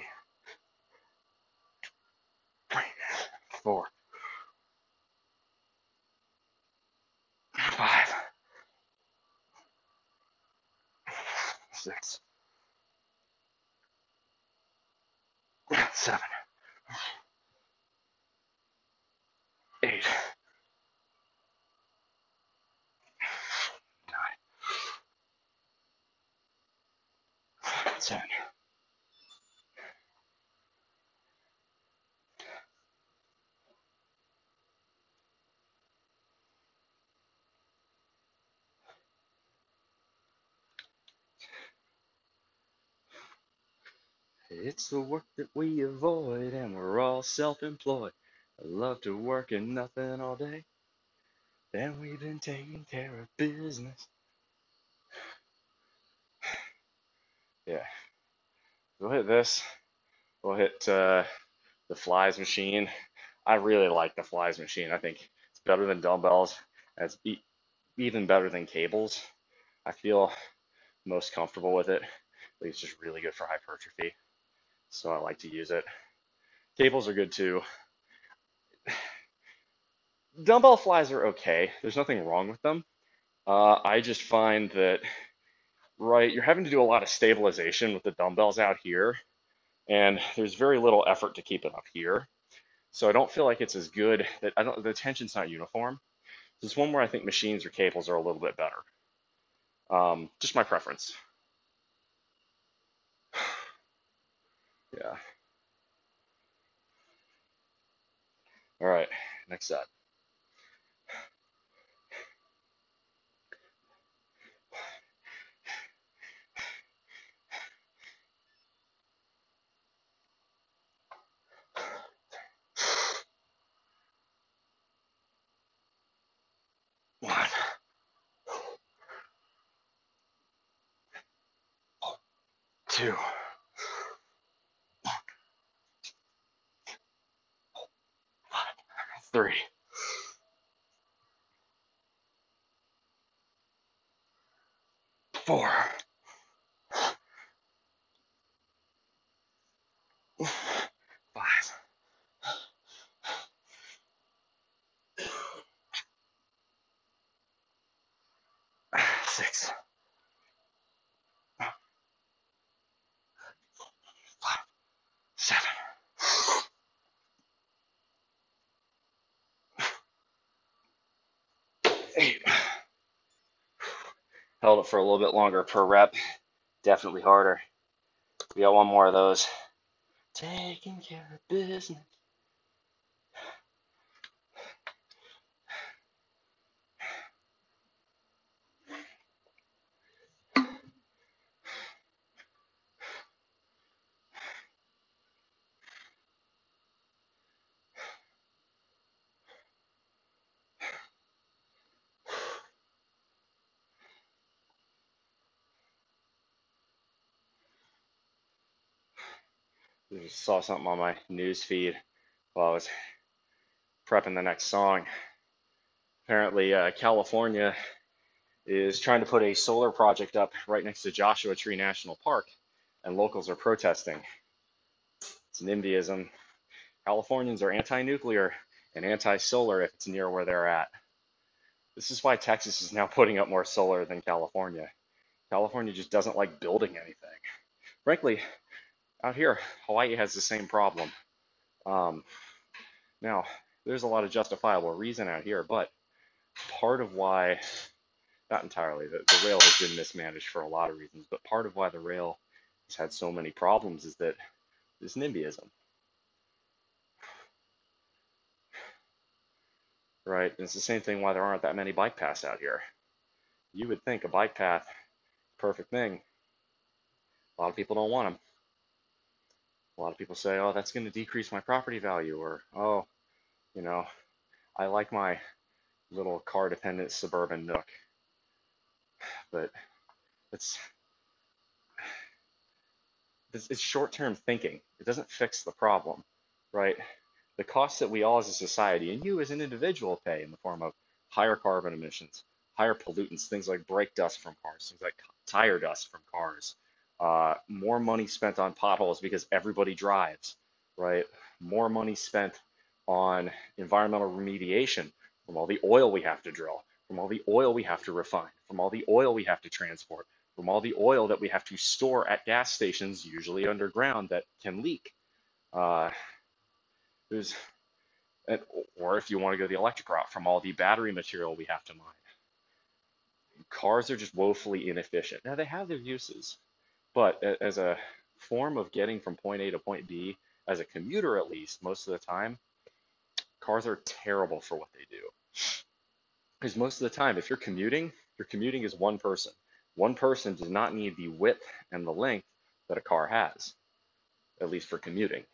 four, five, six, seven, eight, nine, 10. It's the work that we avoid, and we're all self-employed. I love to work and nothing all day. Then we've been taking care of business. Yeah, we'll hit this. We'll hit the flies machine. I really like the flies machine. I think it's better than dumbbells. And it's even better than cables. I feel most comfortable with it. It's just really good for hypertrophy. So I like to use it. Cables are good too. Dumbbell flies are okay. There's nothing wrong with them. I just find that, right, you're having to do a lot of stabilization with the dumbbells out here, and there's very little effort to keep it up here. So I don't feel like it's as good. The tension's not uniform. There's one where I think machines or cables are a little bit better. Just my preference. Yeah. All right. Next set. 2, 3, 4, 5, 6, 5, 7, 8. Held it for a little bit longer per rep. Definitely harder. We got one more of those. Taking care of business. I just saw something on my news feed while I was prepping the next song. Apparently, California is trying to put a solar project up right next to Joshua Tree National Park, and locals are protesting. It's NIMBYism. Californians are anti-nuclear and anti-solar if it's near where they're at. This is why Texas is now putting up more solar than California. California just doesn't like building anything. Frankly, out here, Hawaii has the same problem. Now, there's a lot of justifiable reason out here, but part of why, not entirely, the rail has been mismanaged for a lot of reasons, but part of why the rail has had so many problems is that this NIMBYism, right? And it's the same thing why there aren't that many bike paths out here. You would think a bike path, perfect thing. A lot of people don't want them. A lot of people say, oh, that's going to decrease my property value, or, oh, you know, I like my little car-dependent suburban nook. But it's short-term thinking. It doesn't fix the problem, right? The costs that we all as a society and you as an individual pay in the form of higher carbon emissions, higher pollutants, things like brake dust from cars, things like tire dust from cars, more money spent on potholes because everybody drives, right? More money spent on environmental remediation from all the oil we have to drill, from all the oil we have to refine, from all the oil we have to transport, from all the oil that we have to store at gas stations, usually underground, that can leak. There's, or if you want to go the electric route, from all the battery material we have to mine. Cars are just woefully inefficient. Now, they have their uses, but as a form of getting from point A to point B, as a commuter at least, most of the time, cars are terrible for what they do. Because most of the time, if you're commuting as one person. One person does not need the width and the length that a car has, at least for commuting.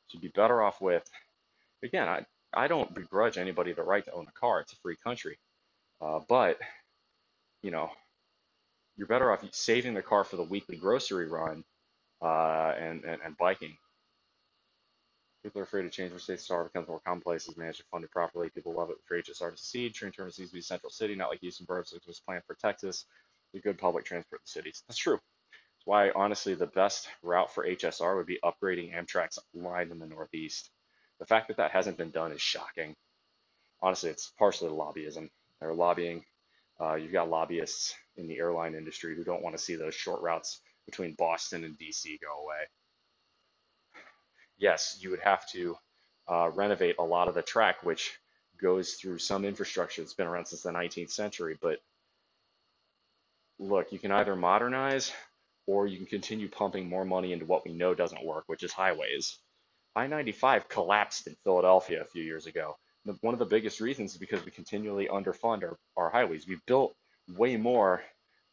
So you'd be better off with, again, I don't begrudge anybody the right to own a car. It's a free country. But, you know, you're better off saving the car for the weekly grocery run and biking. People are afraid to change their state star becomes more commonplace as managed and funded properly. People love it for HSR to succeed. Train terminus needs to be a central city, not like Houston Burbs, which was planned for Texas. The good public transport in cities. That's true. That's why, honestly, the best route for HSR would be upgrading Amtrak's line in the Northeast. The fact that that hasn't been done is shocking. Honestly, it's partially lobbyism. They're lobbying. You've got lobbyists in the airline industry who don't want to see those short routes between Boston and DC go away. Yes, you would have to renovate a lot of the track, which goes through some infrastructure that's been around since the 19th century. But look, you can either modernize or you can continue pumping more money into what we know doesn't work, which is highways. I-95 collapsed in Philadelphia a few years ago. One of the biggest reasons is because we continually underfund our highways. We built way more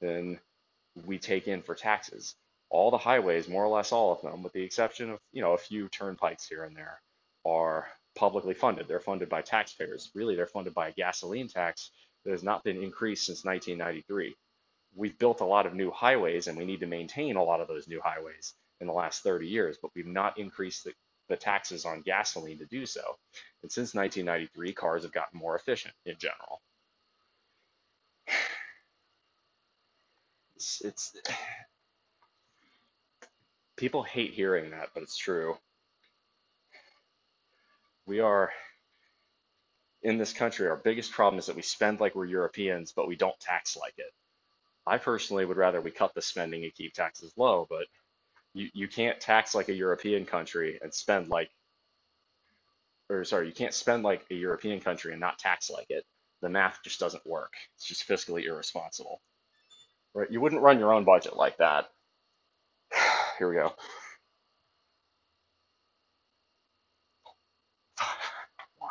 than we take in for taxes. All the highways, more or less all of them, with the exception of, a few turnpikes here and there, are publicly funded. They're funded by taxpayers. Really, they're funded by a gasoline tax that has not been increased since 1993. we've built a lot of new highways and we need to maintain a lot of those new highways in the last 30 years, but we've not increased the taxes on gasoline to do so. And since 1993, cars have gotten more efficient in general. It's people hate hearing that, but it's true. We are in this country, our biggest problem is that we spend like we're Europeans, but we don't tax like it. I personally would rather we cut the spending and keep taxes low, but you can't tax like a European country and spend like, or sorry, you can't spend like a European country and not tax like it. The math just doesn't work. It's just fiscally irresponsible, right? You wouldn't run your own budget like that. Here we go. 1,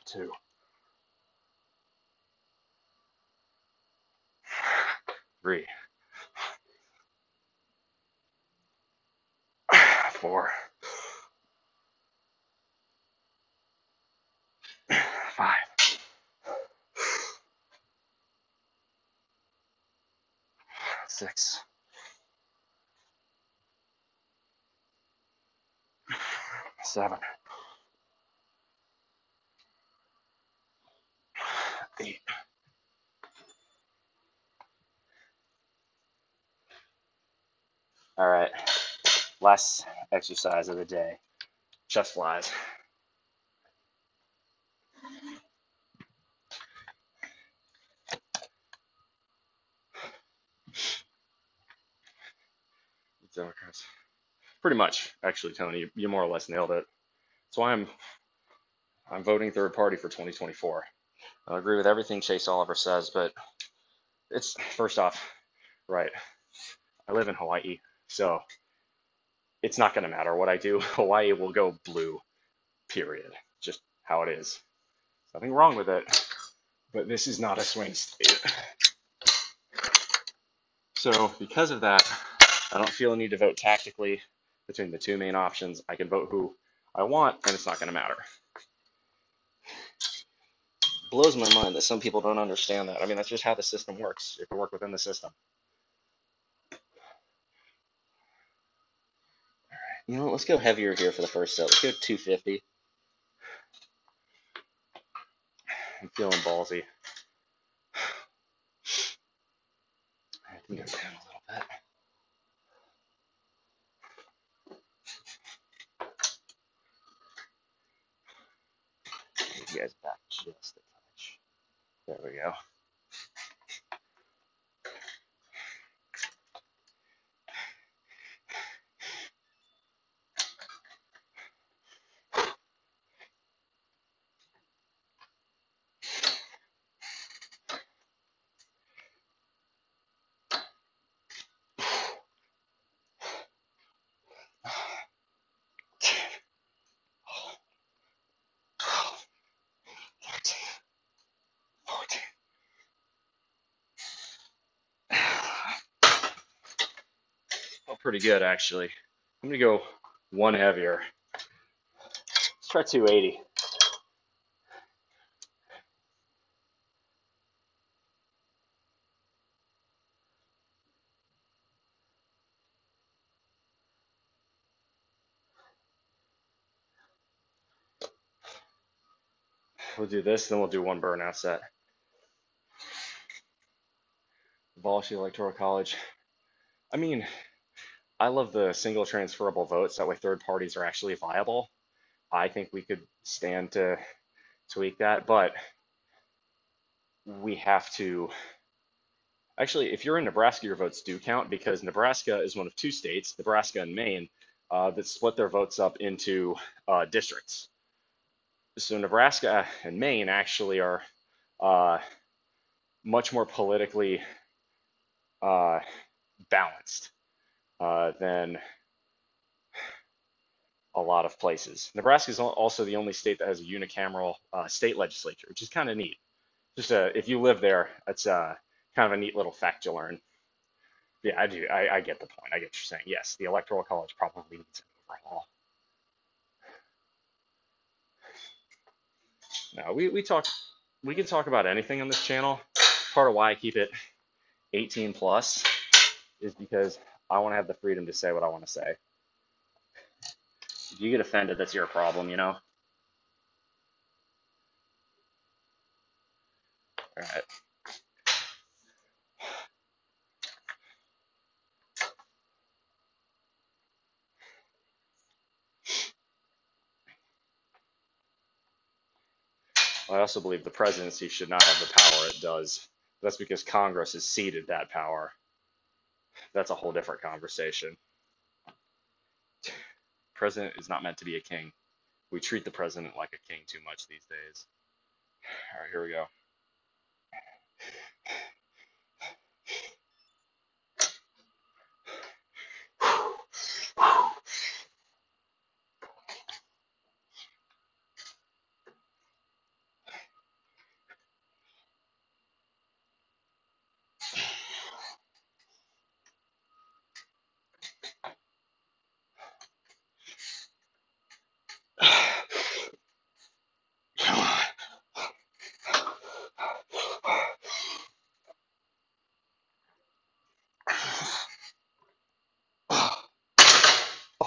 2, 3, 4, 5, 6, 7, 8. All right, last exercise of the day, chest flies. Democrats. Pretty much, actually, Tony, you more or less nailed it. That's why I'm voting third party for 2024. I agree with everything Chase Oliver says, but it's first off, right. I live in Hawaii, so it's not going to matter what I do. Hawaii will go blue, period. Just how it is. Nothing wrong with it, but this is not a swing state. So because of that, I don't feel a need to vote tactically between the two main options. I can vote who I want, and it's not going to matter. Blows my mind that some people don't understand that. I mean, that's just how the system works. You have to work within the system. You know, let's go heavier here for the first set. Let's go 250. I'm feeling ballsy. I can go down a little bit. Get you guys back just a touch. There we go. Felt pretty good, actually. I'm going to go one heavier. Let's try 280. We'll do this, then we'll do one burnout set. Abolish the Electoral College. I mean, I love the single transferable votes. That way third parties are actually viable. I think we could stand to tweak that, but we have to. Actually, if you're in Nebraska, your votes do count because Nebraska is one of two states, Nebraska and Maine, that split their votes up into districts. So Nebraska and Maine actually are much more politically balanced than a lot of places. Nebraska is also the only state that has a unicameral state legislature, which is kind of neat. Just if you live there, it's kind of a neat little fact to learn. Yeah, I do. I get the point. I get what you're saying. Yes, the Electoral College probably needs an overhaul. No, we talked we can talk about anything on this channel. Part of why I keep it 18 plus is because I want to have the freedom to say what I want to say. If you get offended, that's your problem, you know? All right. I also believe the presidency should not have the power it does. That's because Congress has ceded that power. That's a whole different conversation. President is not meant to be a king. We treat the president like a king too much these days. All right, here we go.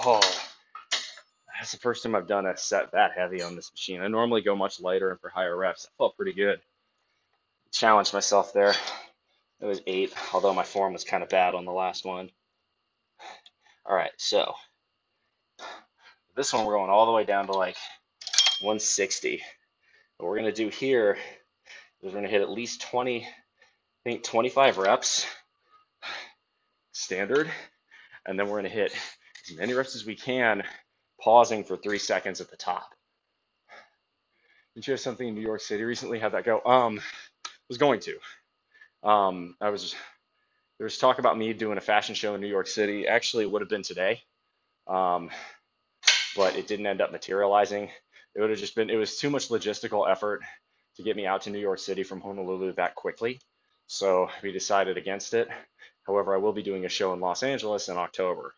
Oh, that's the first time I've done a set that heavy on this machine. I normally go much lighter and for higher reps. I felt pretty good. Challenged myself there. It was 8, although my form was kind of bad on the last one. All right, so this one we're going all the way down to like 160. What we're going to do here is we're going to hit at least 20, I think 25 reps, standard, and then we're going to hit as many reps as we can, pausing for 3 seconds at the top. Did you have something in New York City recently? How'd that go? Was going to. There was talk about me doing a fashion show in New York City. Actually, it would have been today, but it didn't end up materializing. It would have just been, it was too much logistical effort to get me out to New York City from Honolulu that quickly. So we decided against it. However, I will be doing a show in Los Angeles in October.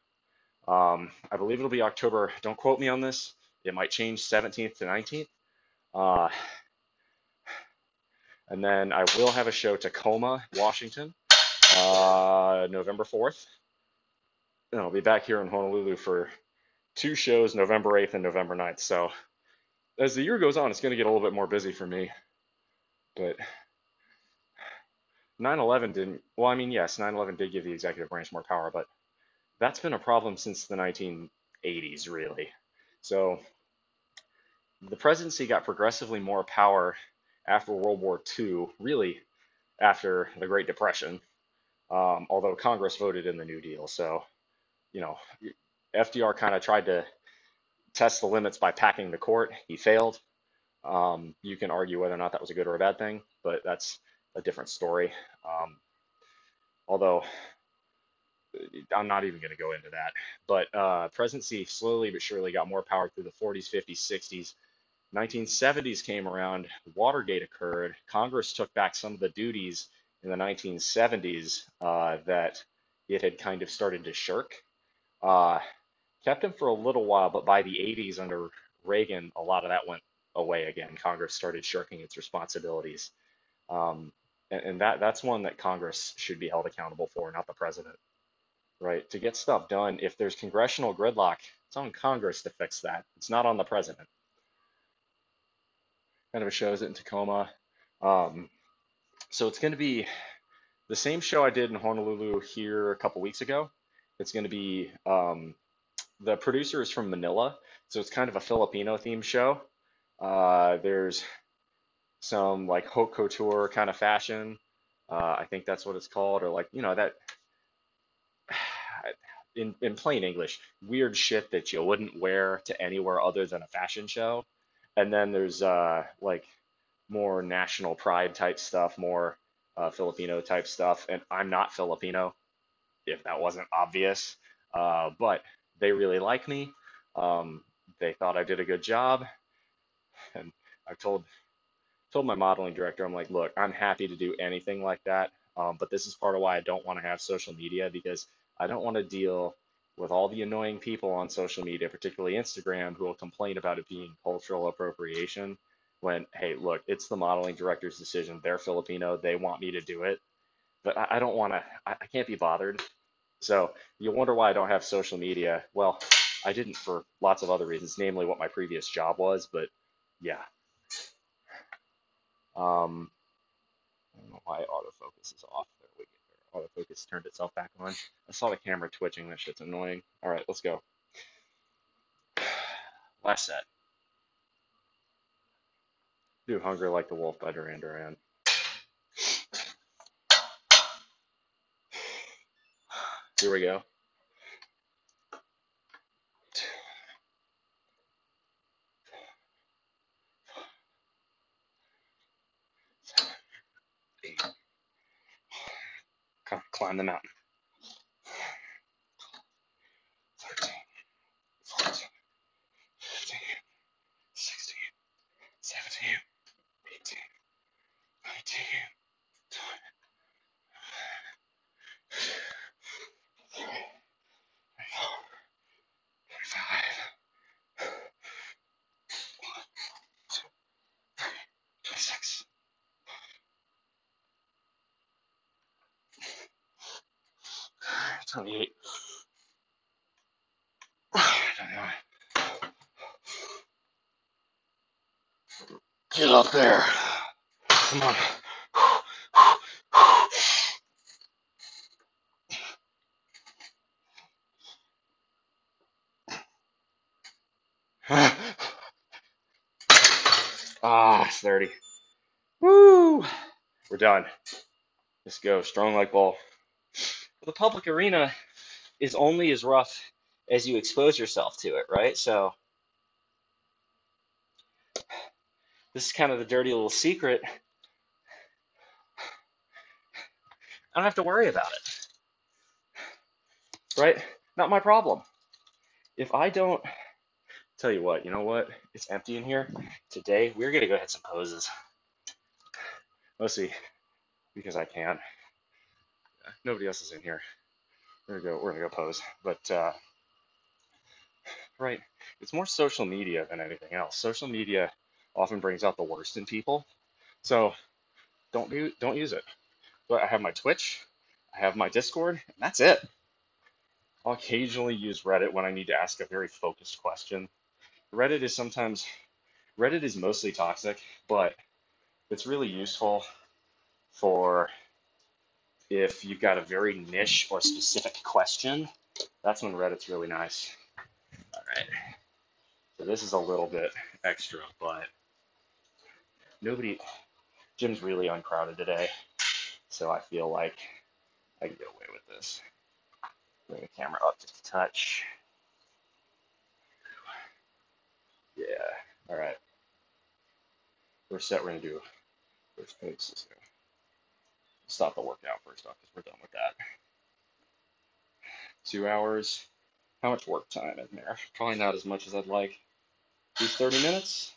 I believe it'll be October, don't quote me on this. It might change 17th to 19th. And then I will have a show Tacoma, Washington, November 4th. And I'll be back here in Honolulu for 2 shows, November 8th and November 9th. So as the year goes on, it's going to get a little bit more busy for me. But 9/11 didn't, well, I mean, yes, 9/11 did give the executive branch more power, but that's been a problem since the 1980s, really. So the presidency got progressively more power after World War II, really after the Great Depression, although Congress voted in the New Deal. So, you know, FDR kind of tried to test the limits by packing the court. He failed. You can argue whether or not that was a good or a bad thing, but that's a different story. Although I'm not even going to go into that. But presidency slowly but surely got more power through the 40s, 50s, 60s. 1970s came around, Watergate occurred. Congress took back some of the duties in the 1970s that it had kind of started to shirk. Kept them for a little while, but by the 80s under Reagan, a lot of that went away again. Congress started shirking its responsibilities. And that's one that Congress should be held accountable for, not the president, right? To get stuff done, if there's congressional gridlock, it's on Congress to fix that. It's not on the president. Kind of a shows it in Tacoma. So it's going to be the same show I did in Honolulu here a couple weeks ago. It's going to be, the producer is from Manila, so it's kind of a Filipino themed show. There's some like haute couture kind of fashion. I think that's what it's called, or like, you know, that in plain English, weird shit that you wouldn't wear to anywhere other than a fashion show. And then there's like more national pride type stuff, more Filipino type stuff. And I'm not Filipino, if that wasn't obvious. But they really like me. They thought I did a good job. And I told my modeling director, I'm like, look, I'm happy to do anything like that. But this is part of why I don't want to have social media, because I don't want to deal with all the annoying people on social media, particularly Instagram, who will complain about it being cultural appropriation. when, hey, look, it's the modeling director's decision. They're Filipino. They want me to do it, but I don't want to, I can't be bothered. So you wonder why I don't have social media. Well, I didn't for lots of other reasons, namely what my previous job was, but yeah. I don't know why autofocus is off. There we go. Autofocus turned itself back on. I saw the camera twitching. That shit's annoying. All right, let's go. Last set. Do Hunger Like the Wolf by Duran Duran. Here we go. 8. Come, climb the mountain. 13, 14, 15, 16, 17, 18, 19, 20, 24, 25, 26, 28, 29. Get up there. Come on. It's 30. Woo! We're done. Let's go. Strong like bull. The public arena is only as rough as you expose yourself to it, right? So this is kind of the dirty little secret. I don't have to worry about it, right? Not my problem. If I don't, tell you what, you know what? It's empty in here. Today, we're going to go hit some poses. Let's see, because I can. Nobody else is in here. We're gonna go pose. But, right, it's more social media than anything else. Social media often brings out the worst in people. So don't use it. But I have my Twitch, I have my Discord, and that's it. I'll occasionally use Reddit when I need to ask a very focused question. Reddit is mostly toxic, but it's really useful for if you've got a very niche or specific question. That's when Reddit's really nice. All right. So this is a little bit extra, but gym's really uncrowded today, so I feel like I can get away with this. Bring the camera up just a touch. Yeah. All right. First set we're gonna do first pace. Stop the workout first off because we're done with that. 2 hours. How much work time in there? Probably not as much as I'd like. These 30 minutes.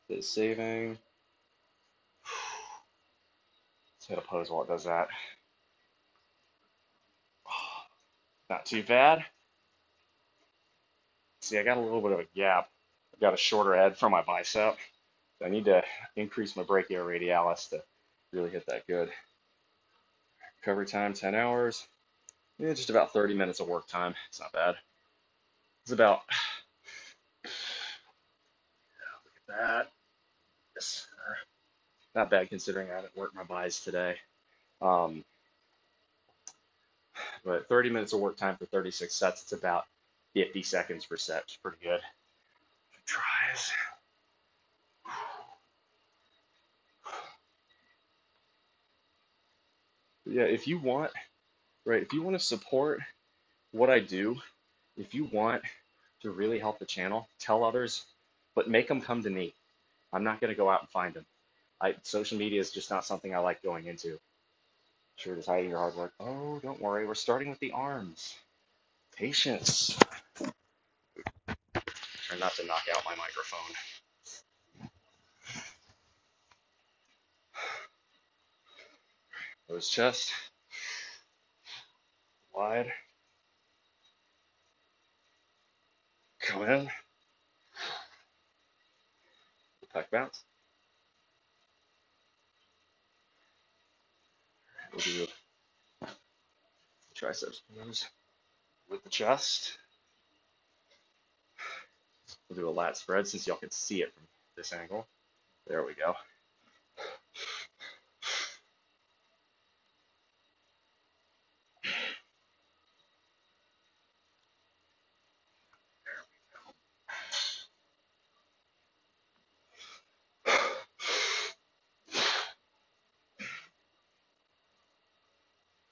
Is saving. Let's hit a pose while it does that. Not too bad. See, I got a little bit of a gap. I've got a shorter head from my bicep. I need to increase my brachioradialis to really hit that good. Recovery time, 10 hours. Yeah, just about 30 minutes of work time. It's not bad. It's about, look at that. Yes, sir. Not bad considering I haven't worked my bis today. Um, but 30 minutes of work time for 36 sets. It's about 50 seconds per set. It's pretty good. Tries. Yeah, if you want, right, if you want to support what I do, if you want to really help the channel, tell others, but make them come to me. I'm not going to go out and find them. Social media is just not something I like going into. Sure, just hiding your hard work. Oh, don't worry. We're starting with the arms. Patience. Try not to knock out my microphone. Nose chest. Wide. Come in. Pec bounce. We'll do triceps moves with the chest. We'll do a lat spread since y'all can see it from this angle. There we go.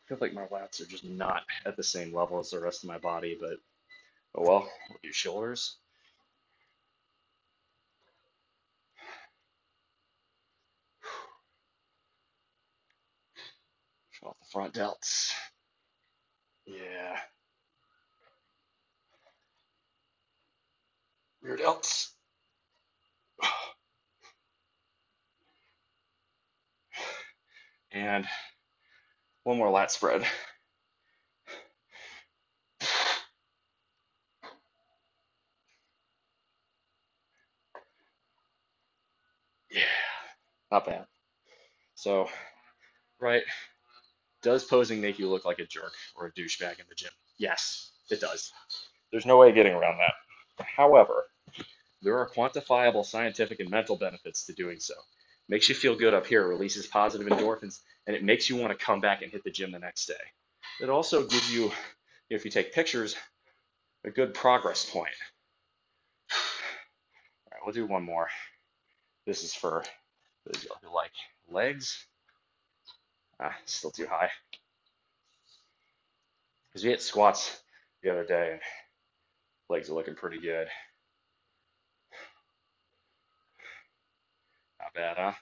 I feel like my lats are just not at the same level as the rest of my body, but oh well. We'll do shoulders. Show off the front delts. Yeah. Rear delts. And one more lat spread. Yeah, not bad. So, right, does posing make you look like a jerk or a douchebag in the gym? Yes, it does. There's no way getting around that. However, there are quantifiable scientific and mental benefits to doing so. Makes you feel good up here, releases positive endorphins, and it makes you want to come back and hit the gym the next day. It also gives you, if you take pictures, a good progress point. All right, we'll do one more. This is for those of you who like legs. Still too high. Because we hit squats the other day, and legs are looking pretty good. Not bad, huh?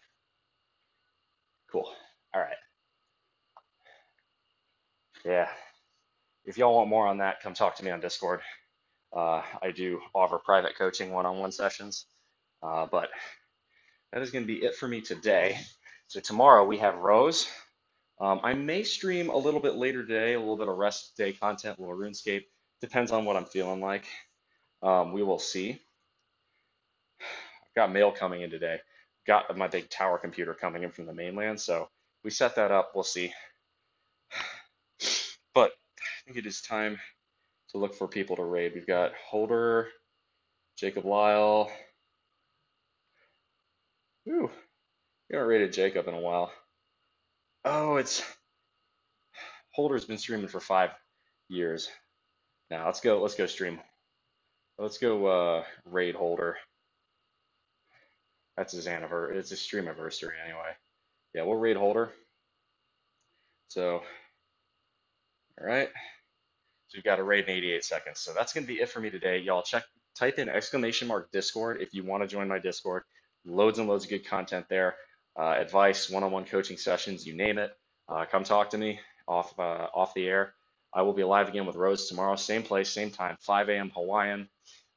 Cool. All right. Yeah. If y'all want more on that, come talk to me on Discord. I do offer private coaching one-on-one sessions. But that is going to be it for me today. So tomorrow we have rows. I may stream a little bit later today, a little bit of rest day content, a little RuneScape. Depends on what I'm feeling like. We will see. I've got mail coming in today. Got my big tower computer coming in from the mainland, so we set that up. We'll see. But I think it is time to look for people to raid. We've got Holder, Jacob Lyle. Ooh, we haven't raided Jacob in a while. Oh, it's Holder's been streaming for 5 years. Now let's go stream. Let's go raid Holder. That's his anniversary. It's his stream anniversary anyway. Yeah, we'll raid Holder. So, all right. So we've got a raid in 88 seconds. So that's gonna be it for me today. Y'all type in !Discord if you want to join my Discord. Loads and loads of good content there. Advice, one-on-one coaching sessions, you name it. Come talk to me off the air. I will be live again with Rose tomorrow, same place, same time, 5 a.m. Hawaiian.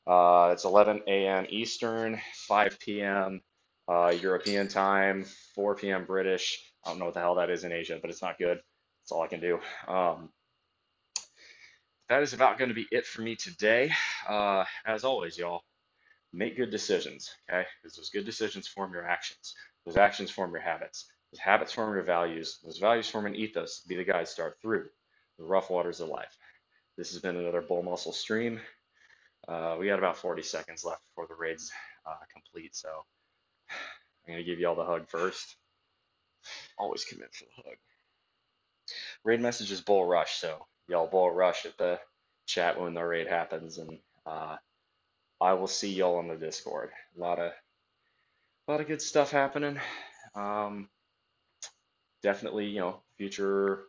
It's 11 a.m. Eastern, 5 p.m. European time, 4 p.m. British. I don't know what the hell that is in Asia, but it's not good. That's all I can do. That is about going to be it for me today. As always, y'all, make good decisions, okay? Because those good decisions form your actions. Those actions form your habits. Those habits form your values. Those values form an ethos to be the guide start through the rough waters of life. This has been another BullMuscle stream. We got about 40 seconds left before the raid's complete, so I'm going to give you all the hug first. Always commit for the hug. Raid message is Bull Rush, so y'all Bull Rush at the chat when the raid happens, and I will see y'all on the Discord. A lot of good stuff happening. Definitely, future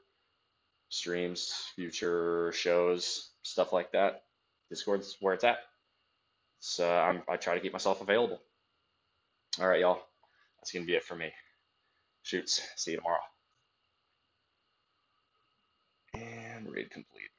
streams, future shows, stuff like that. Discord's where it's at. So I try to keep myself available. All right, y'all. That's gonna be it for me. Shoots. See you tomorrow. And raid complete.